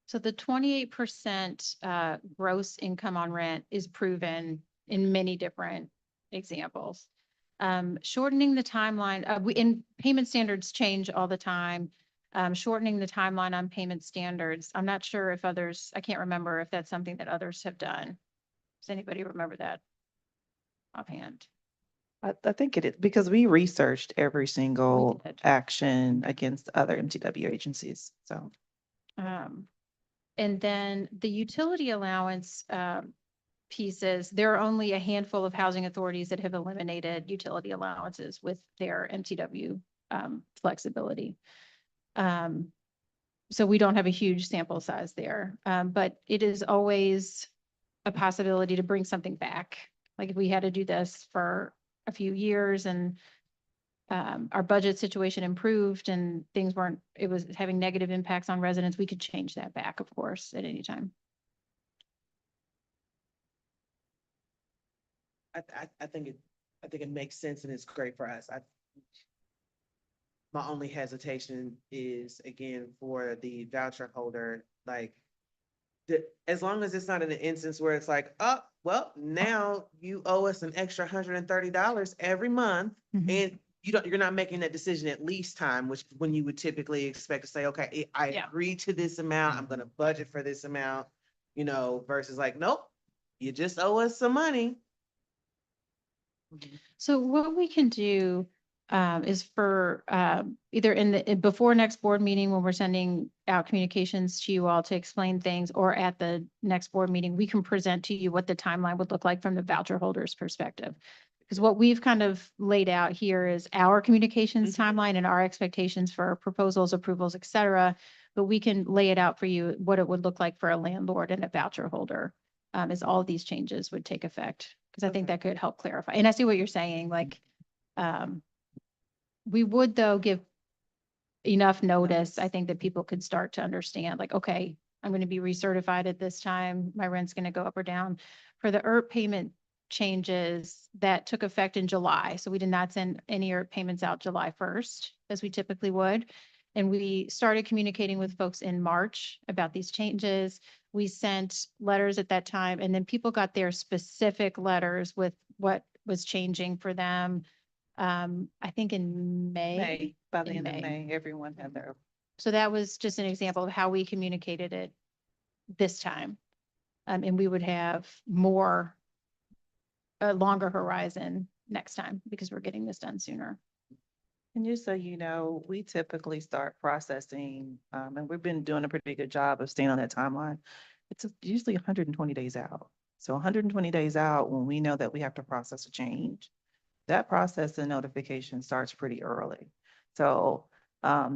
So the 28% gross income on rent is proven in many different examples. Shortening the timeline, and payment standards change all the time. Shortening the timeline on payment standards. I'm not sure if others, I can't remember if that's something that others have done. Does anybody remember that offhand? I think it is because we researched every single did. action against other MTW agencies. So And then the utility allowance pieces, there are only a handful of housing authorities that have eliminated utility allowances with their MTW flexibility. So we don't have a huge sample size there, but it is always a possibility to bring something back. Like if we had to do this for a few years and our budget situation improved and things weren't, it was having negative impacts on residents, we could change that back, of course, at any time. I think it makes sense and it's great for us. My only hesitation is, again, for the voucher holder, like, as long as it's not in an instance where it's like, oh, well, now you owe us an extra $130 every month, and you're not making that decision at lease time, which when you would typically expect to say, okay, I Yeah. agree to this amount, I'm gonna budget for this amount, versus like, nope, you just owe us some money. So what we can do is for either before next board meeting, when we're sending out communications to you all to explain things, or at the next board meeting, we can present to you what the timeline would look like from the voucher holder's perspective. Because what we've kind of laid out here is our communications timeline and our expectations for proposals, approvals, et cetera. But we can lay it out for you, what it would look like for a landlord and a voucher holder, as all of these changes would take effect. Because I think that could help clarify. And I see what you're saying, like, we would though give enough notice, I think, that people could start to understand, like, okay, I'm going to be recertified at this time, my rent's going to go up or down. For the ERP payment changes that took effect in July, so we did not send any ERP payments out July 1st, as we typically would. And we started communicating with folks in March about these changes. We sent letters at that time, and then people got their specific letters with what was changing for them. I think in May. By the In end of May. May, everyone had their. So that was just an example of how we communicated it this time. And we would have a longer horizon next time because we're getting this done sooner. And just so you know, we typically start processing, and we've been doing a pretty good job of staying on that timeline. It's usually 120 days out. So 120 days out, when we know that we have to process a change, that process and notification starts pretty early. So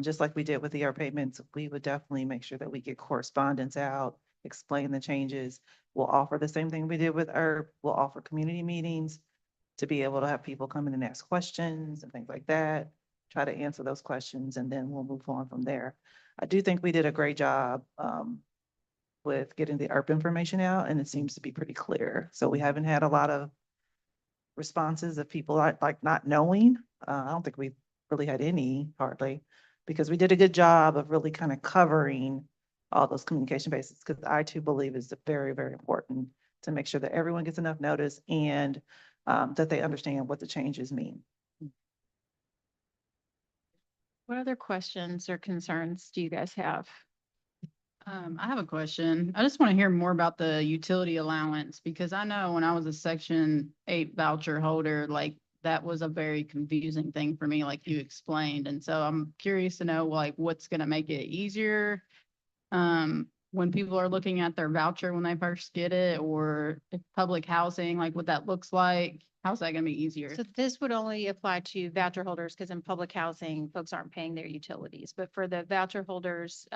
just like we did with ER payments, we would definitely make sure that we get correspondence out, explain the changes. We'll offer the same thing we did with ERP. We'll offer community meetings to be able to have people come in and ask questions and things like that. try to answer those questions, and then we'll move on from there. I do think we did a great job with getting the IRP information out, and it seems to be pretty clear. So we haven't had a lot of responses of people like not knowing. I don't think we really had any hardly, because we did a good job of really kind of covering all those communication bases, because I too believe is very, very important to make sure that everyone gets enough notice and that they understand what the changes mean. What other questions or concerns do you guys have? I have a question. I just want to hear more about the utility allowance, because I know when I was a Section 8 voucher holder, like that was a very confusing thing for me, like you explained. And so I'm curious to know like what's going to make it easier when people are looking at their voucher when they first get it, or if public housing, like what that looks like. How's that going to be easier? So this would only apply to voucher holders, because in public housing, folks aren't paying their utilities. But for the voucher holders,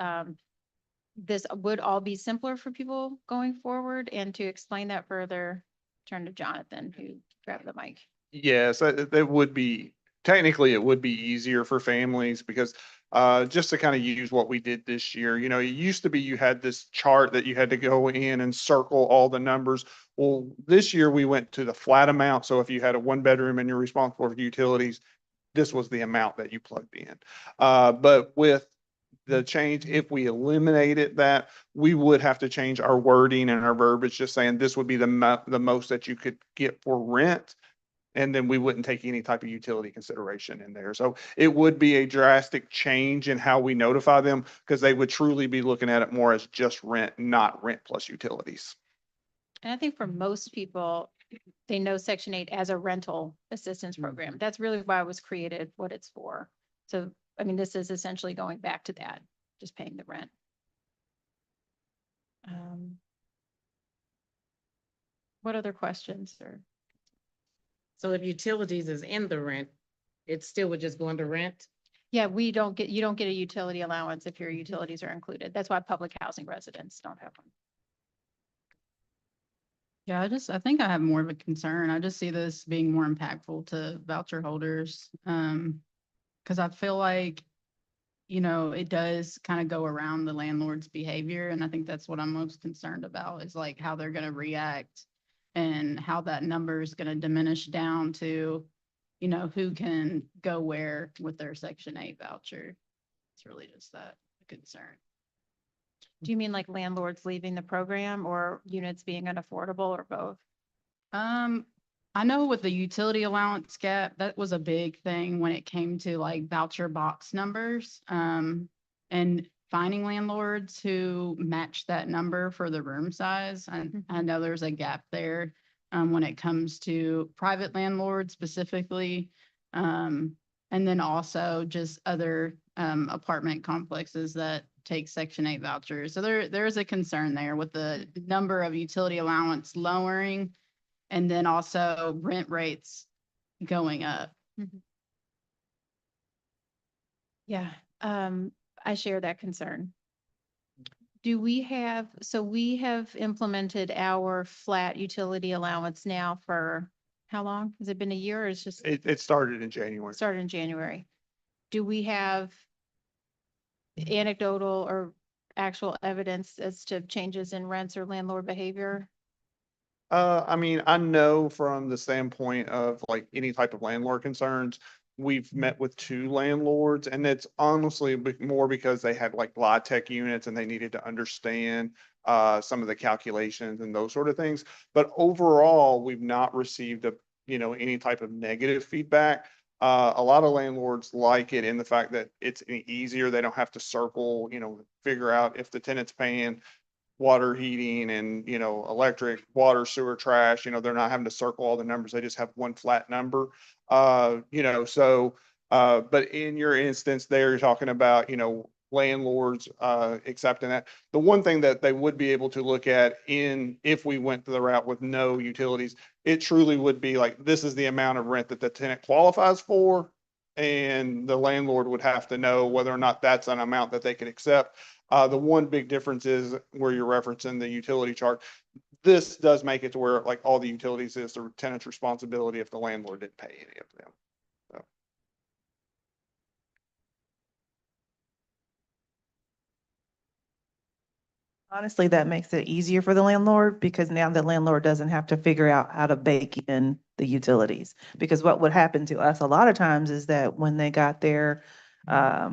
this would all be simpler for people going forward. And to explain that further, turn to Jonathan, who grabbed the mic. Yes, that would be, technically it would be easier for families because just to kind of use what we did this year, you know, it used to be you had this chart that you had to go in and circle all the numbers. Well, this year we went to the flat amount. So if you had a 1-bedroom and you're responsible for utilities, this was the amount that you plugged in. But with the change, if we eliminated that, we would have to change our wording and our verbiage, just saying this would be the most that you could get for rent. And then we wouldn't take any type of utility consideration in there. So it would be a drastic change in how we notify them, because they would truly be looking at it more as just rent, not rent plus utilities. And I think for most people, they know Section 8 as a rental assistance program. That's really why it was created, what it's for. So, I mean, this is essentially going back to that, just paying the rent. What other questions or? So if utilities is in the rent, it still would just go under rent? Yeah, you don't get a utility allowance if your utilities are included. That's why public housing residents don't have one. Yeah, I think I have more of a concern. I just see this being more impactful to voucher holders. Because I feel like, you know, it does kind of go around the landlord's behavior. And I think that's what I'm most concerned about, is like how they're going to react and how that number is going to diminish down to, you know, who can go where with their Section 8 voucher. It's really just that concern. Do you mean like landlords leaving the program, or units being unaffordable, or both? I know with the utility allowance gap, that was a big thing when it came to like voucher box numbers. And finding landlords who match that number for the room size. I know there's a gap there when it comes to private landlords specifically. And then also just other apartment complexes that take Section 8 vouchers. So there is a concern there with the number of utility allowance lowering, and then also rent rates going up. Yeah, I share that concern. Do we have, so we have implemented our flat utility allowance now for how long? Has it been a year, or is just It started in January. started in January? Do we have anecdotal or actual evidence as to changes in rents or landlord behavior? I mean, I know from the standpoint of like any type of landlord concerns, we've met with 2 landlords, and it's honestly more because they had like LIHTC units and they needed to understand some of the calculations and those sort of things. But overall, we've not received any type of negative feedback. A lot of landlords like it in the fact that it's easier. They don't have to circle, figure out if the tenant's paying water, heating, and, electric, water, sewer, trash. They're not having to circle all the numbers. They just have one flat number. But in your instance there, you're talking about, landlords accepting that. The one thing that they would be able to look at if we went to the route with no utilities, it truly would be like, this is the amount of rent that the tenant qualifies for. And the landlord would have to know whether or not that's an amount that they can accept. The one big difference is where you're referencing the utility chart. This does make it to where like all the utilities is the tenant's responsibility if the landlord didn't pay any of them. Honestly, that makes it easier for the landlord because now the landlord doesn't have to figure out how to bake in the utilities. Because what would happen to us a lot of times is that when they got their, I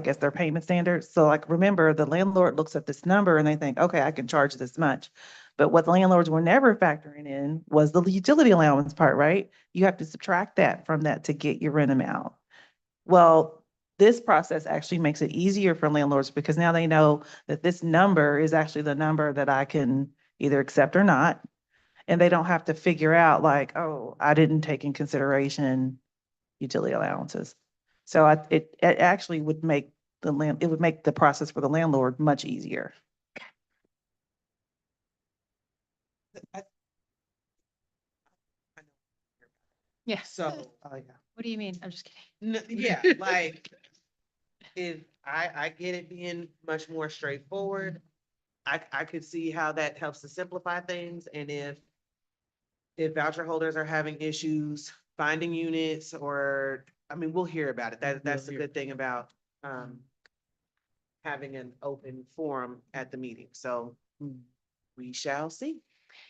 guess their payment standards. So like, remember, the landlord looks at this number and they think, okay, I can charge this much. But what the landlords were never factoring in was the utility allowance part, right? You have to subtract that from that to get your rent amount. Well, this process actually makes it easier for landlords because now they know that this number is actually the number that I can either accept or not. And they don't have to figure out like, oh, I didn't take in consideration utility allowances. So it actually would make it would make the process for the landlord much easier. Yeah. So, What do you mean? I'm just kidding. yeah, like, if I get it being much more straightforward, I could see how that helps to simplify things, and if voucher holders are having issues finding units, or, I mean, we'll hear about it. That's the good thing about, having an open forum at the meeting, so we shall see.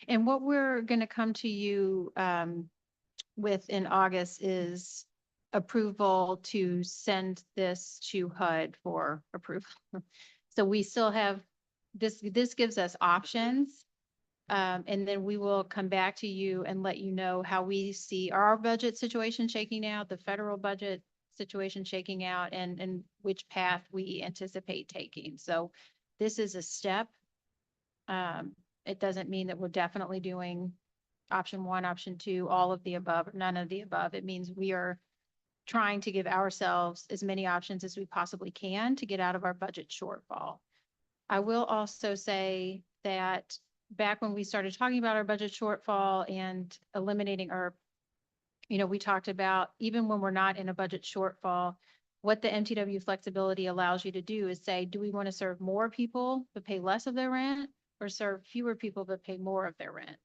And what we're going to come to you with in August is approval to send this to HUD for approval. So we still have, this gives us options. And then we will come back to you and let you know how we see our budget situation shaking out, the federal budget situation shaking out, and which path we anticipate taking. So this is a step. It doesn't mean that we're definitely doing option one, option two, all of the above, or none of the above. It means we are trying to give ourselves as many options as we possibly can to get out of our budget shortfall. I will also say that back when we started talking about our budget shortfall and eliminating our, we talked about even when we're not in a budget shortfall, what the MTW flexibility allows you to do is say, do we want to serve more people but pay less of their rent, or serve fewer people but pay more of their rent?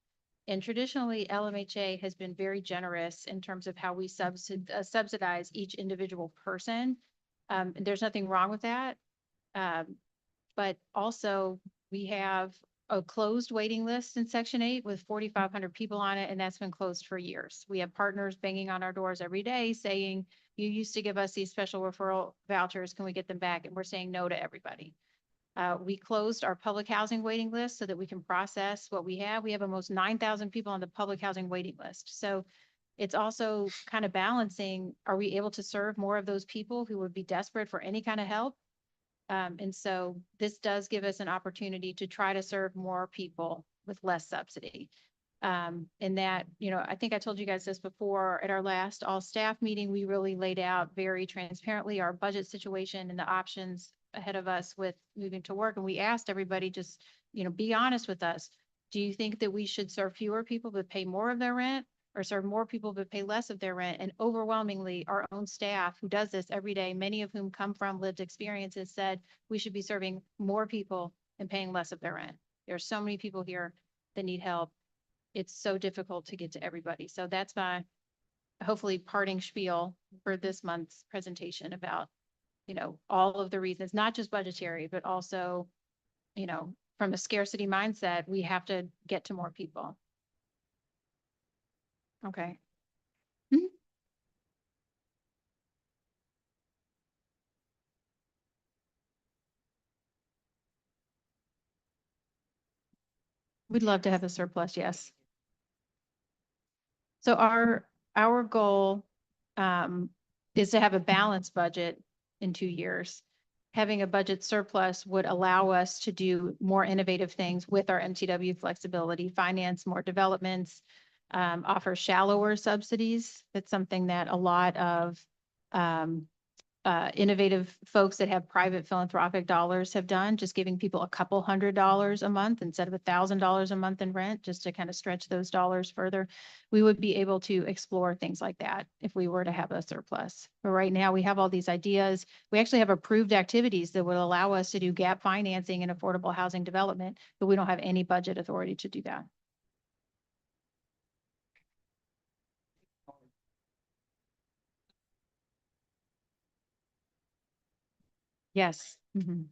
And traditionally, LMHA has been very generous in terms of how we subsidize each individual person. And there's nothing wrong with that. But also we have a closed waiting list in Section 8 with 4,500 people on it, and that's been closed for years. We have partners banging on our doors every day saying, you used to give us these special referral vouchers, can we get them back? And we're saying no to everybody. We closed our public housing waiting list so that we can process what we have. We have almost 9,000 people on the public housing waiting list. So it's also kind of balancing, are we able to serve more of those people who would be desperate for any kind of help? And so this does give us an opportunity to try to serve more people with less subsidy. And that, I think I told you guys this before at our last all staff meeting, we really laid out very transparently our budget situation and the options ahead of us with moving to work. And we asked everybody just, be honest with us. Do you think that we should serve fewer people but pay more of their rent, or serve more people but pay less of their rent? And overwhelmingly, our own staff who does this every day, many of whom come from lived experiences, said we should be serving more people and paying less of their rent. There are so many people here that need help. It's so difficult to get to everybody. So that's my hopefully parting spiel for this month's presentation about, all of the reasons, not just budgetary, but also, from a scarcity mindset, we have to get to more people. Okay. Mhm. We'd love to have a surplus, yes. So our goal is to have a balanced budget in 2 years. Having a budget surplus would allow us to do more innovative things with our MTW flexibility, finance more developments, offer shallower subsidies. That's something that a lot of innovative folks that have private philanthropic dollars have done, just giving people a couple $100 a month instead of $1,000 a month in rent, just to kind of stretch those dollars further. We would be able to explore things like that if we were to have a surplus. But right now we have all these ideas. We actually have approved activities that would allow us to do gap financing and affordable housing development, but we don't have any budget authority to do that. Yes. Mhm.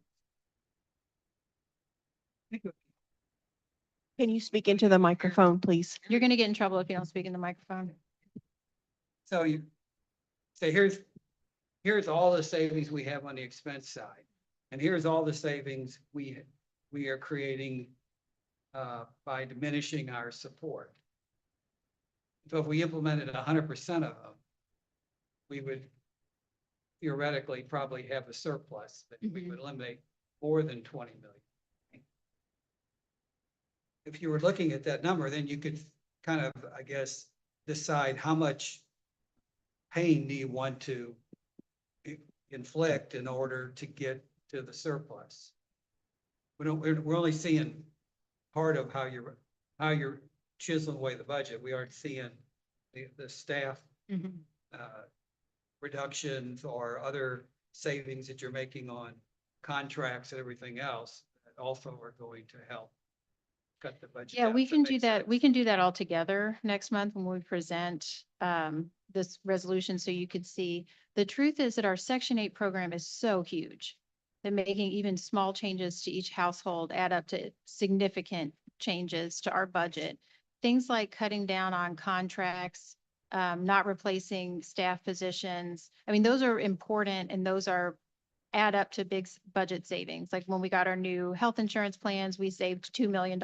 Can you speak into the microphone, please? You're going to get in trouble if you don't speak in the microphone. So you, so here's all the savings we have on the expense side. And here's all the savings we are creating by diminishing our support. So if we implemented 100% of them, we would theoretically probably have a surplus that we would eliminate more than 20 million. If you were looking at that number, then you could kind of, I guess, decide how much pain do you want to inflict in order to get to the surplus. We're only seeing part of how you're chiseling away the budget. We aren't seeing the staff reductions or other savings that you're making on contracts and everything else that also are going to help cut the budget. Yeah, down, we if that can do makes that. sense. We can do that all together next month when we present this resolution so you could see. The truth is that our Section 8 program is so huge that making even small changes to each household add up to significant changes to our budget. Things like cutting down on contracts, not replacing staff positions. I mean, those are important and those are add up to big budget savings. Like when we got our new health insurance plans, we saved $2 million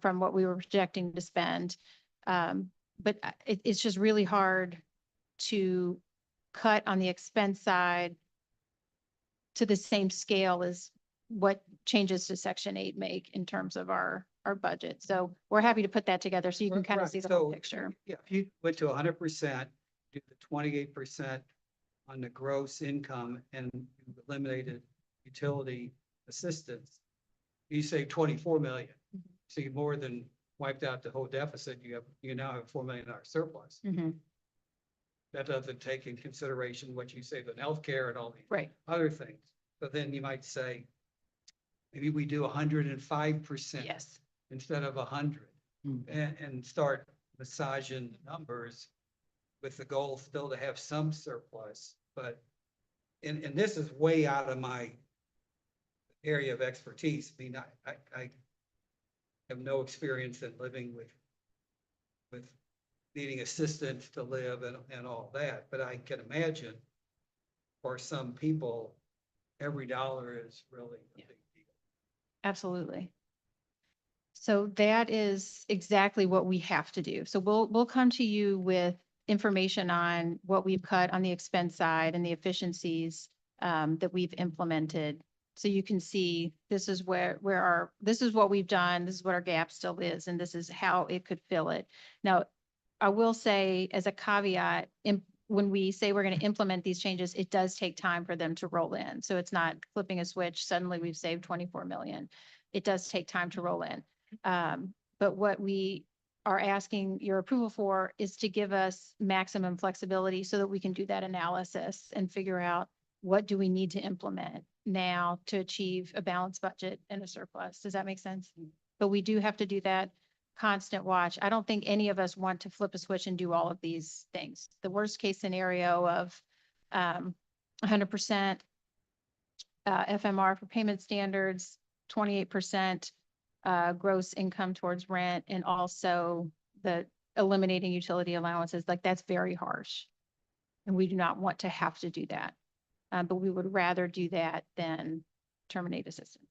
from what we were projecting to spend. But it's just really hard to cut on the expense side to the same scale as what changes to Section 8 make in terms of our budget. So we're happy to put that together so you can kind of Right, see the whole so, picture. Yeah, if you went to 100%, do the 28% on the gross income and you eliminated utility assistance, you save 24 million. So you more than wiped out the whole deficit. You now have $4 million surplus. That doesn't take in consideration what you save in healthcare and all these Right. other things. So then you might say, maybe we do 105% Yes. instead of 100 and start massaging the numbers with the goal still to have some surplus. But, and this is way out of my area of expertise. I mean, I have no experience in living with needing assistance to live and all that, but I can imagine for some people, every dollar is really a big deal. Absolutely. So that is exactly what we have to do. So we'll come to you with information on what we've cut on the expense side and the efficiencies that we've implemented. So you can see this is this is what we've done, this is what our gap still is, and this is how it could fill it. Now, I will say as a caveat, when we say we're going to implement these changes, it does take time for them to roll in. So it's not flipping a switch, suddenly we've saved 24 million. It does take time to roll in. But what we are asking your approval for is to give us maximum flexibility so that we can do that analysis and figure out what do we need to implement now to achieve a balanced budget and a surplus. Does that make sense? But we do have to do that constant watch. I don't think any of us want to flip a switch and do all of these things. The worst case scenario of 100% FMR for payment standards, 28% gross income towards rent, and also the eliminating utility allowances, like that's very harsh. And we do not want to have to do that. But we would rather do that than terminate assistance.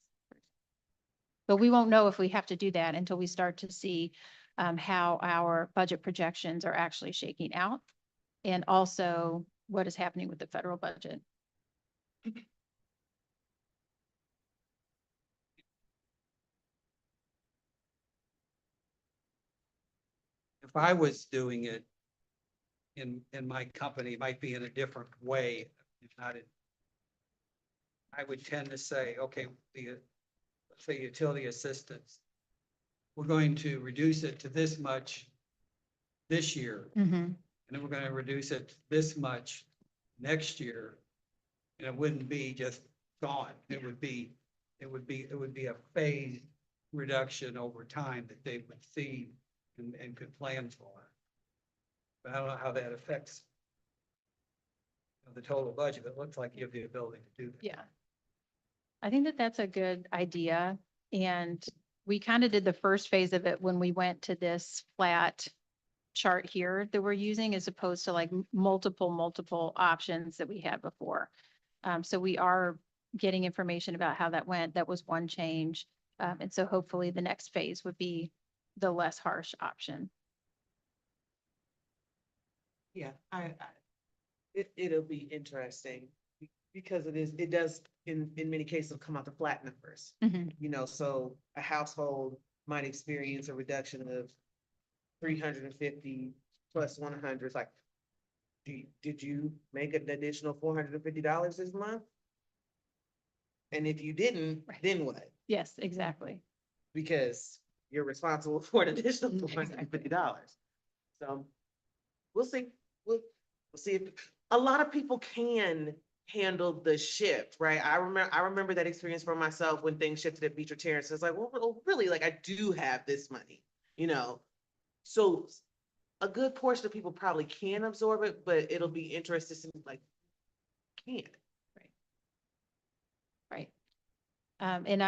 But we won't know if we have to do that until we start to see how our budget projections are actually shaking out and also what is happening with the federal budget. If I was doing it in my company, it might be in a different way, if not in. I would tend to say, okay, let's say utility assistance. We're going to reduce it to this much this year, and then we're going to reduce it this much next year. And it wouldn't be just gone. It would be a phased reduction over time that they would see and could plan for. But I don't know how that affects the total budget. It looks like you have the ability to do that. Yeah. I think that that's a good idea. And we kind of did the first phase of it when we went to this flat chart here that we're using as opposed to like multiple options that we had before. So we are getting information about how that went. That was one change. And so hopefully the next phase would be the less harsh option. Yeah, it'll be interesting because it does in many cases come out to flat numbers. You know, so a household might experience a reduction of 350 plus 100. Like, did you make an additional $450 this month? And if you didn't, then what? Yes, exactly. Because you're responsible for an additional $450. So we'll see. We'll see if a lot of people can handle the shift, right? I remember that experience for myself when things shifted at Beecher Terrace. It's like, well, really, like I do have this money, you know. So a good portion of people probably can absorb it, but it'll be interesting to see like can. Right. And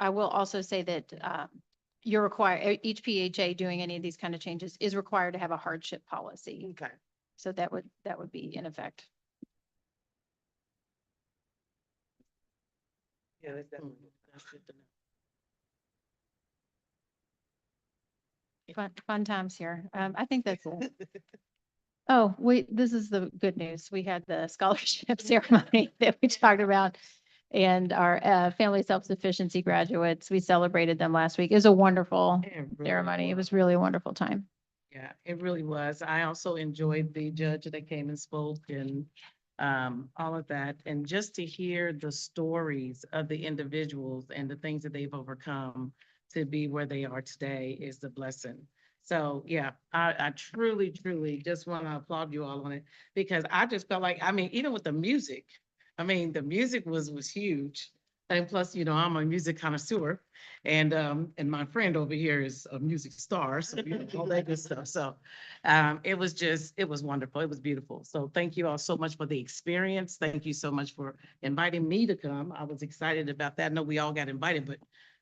I will also say that, you're required, each PHA doing any of these kind of changes is required to have a hardship policy. Okay. So that would be in effect. Yeah, that's definitely. Fun times here. I think that's it. Oh, this is the good news. We had the scholarship ceremony that we talked about. And our family self-sufficiency graduates, we celebrated them last week. It was a wonderful ceremony. It was really a wonderful time. Yeah, it really was. I also enjoyed the judge that came and spoke and all of that. And just to hear the stories of the individuals and the things that they've overcome to be where they are today is the blessing. So yeah, I truly just want to applaud you all on it because I just felt like, I mean, even with the music, I mean, the music was huge. And plus, you know, I'm a music connoisseur and my friend over here is a music star, so you know, all that good stuff. So it was wonderful. It was beautiful. So thank you all so much for the experience. Thank you so much for inviting me to come. I was excited about that. I know we all got invited, but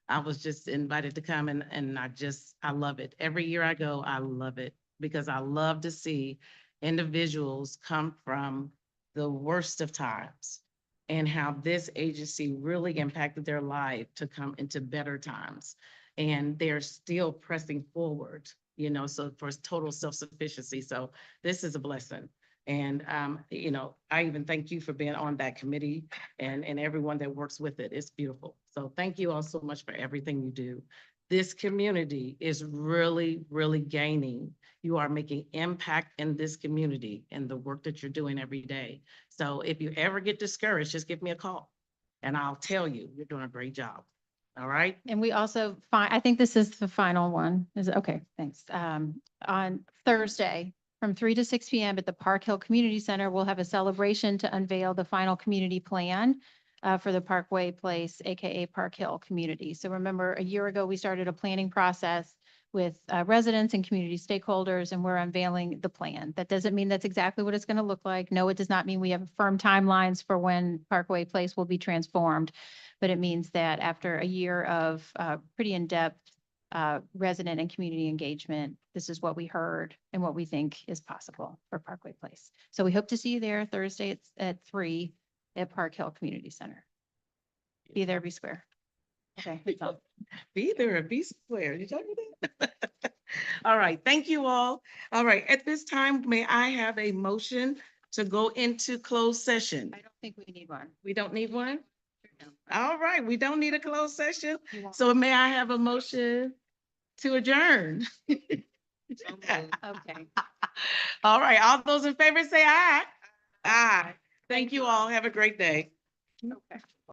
I was just invited to come and I love it. Every year I go, I love it because I love to see individuals come from the worst of times and how this agency really impacted their life to come into better times. And they're still pressing forward, you know, so for total self-sufficiency. So this is a blessing. And, you know, I even thank you for being on that committee and everyone that works with it. It's beautiful. So thank you all so much for everything you do. This community is really gaining. You are making impact in this community and the work that you're doing every day. So if you ever get discouraged, just give me a call and I'll tell you, you're doing a great job. All right. And we also I think this is the final one. Is it? Okay, thanks. On Thursday from 3 to 6 p.m. at the Park Hill Community Center, we'll have a celebration to unveil the final community plan for the Parkway Place, AKA Park Hill community. So remember, a year ago, we started a planning process with residents and community stakeholders, and we're unveiling the plan. That doesn't mean that's exactly what it's going to look like. No, it does not mean we have firm timelines for when Parkway Place will be transformed, but it means that after a year of pretty in-depth resident and community engagement, this is what we heard and what we think is possible for Parkway Place. So we hope to see you there Thursday at 3 at Park Hill Community Center. Be there, be square. Okay. That's all. Be there or be square. You told me that? All right. Thank you all. All right. At this time, may I have a motion to go into closed session? I don't think we need one. We don't need one? All right. We don't need a closed session. You want- So may I have a motion to adjourn? Okay. All right. All those in favor say aye. Aye. Thank you all. Have a great day. Okay.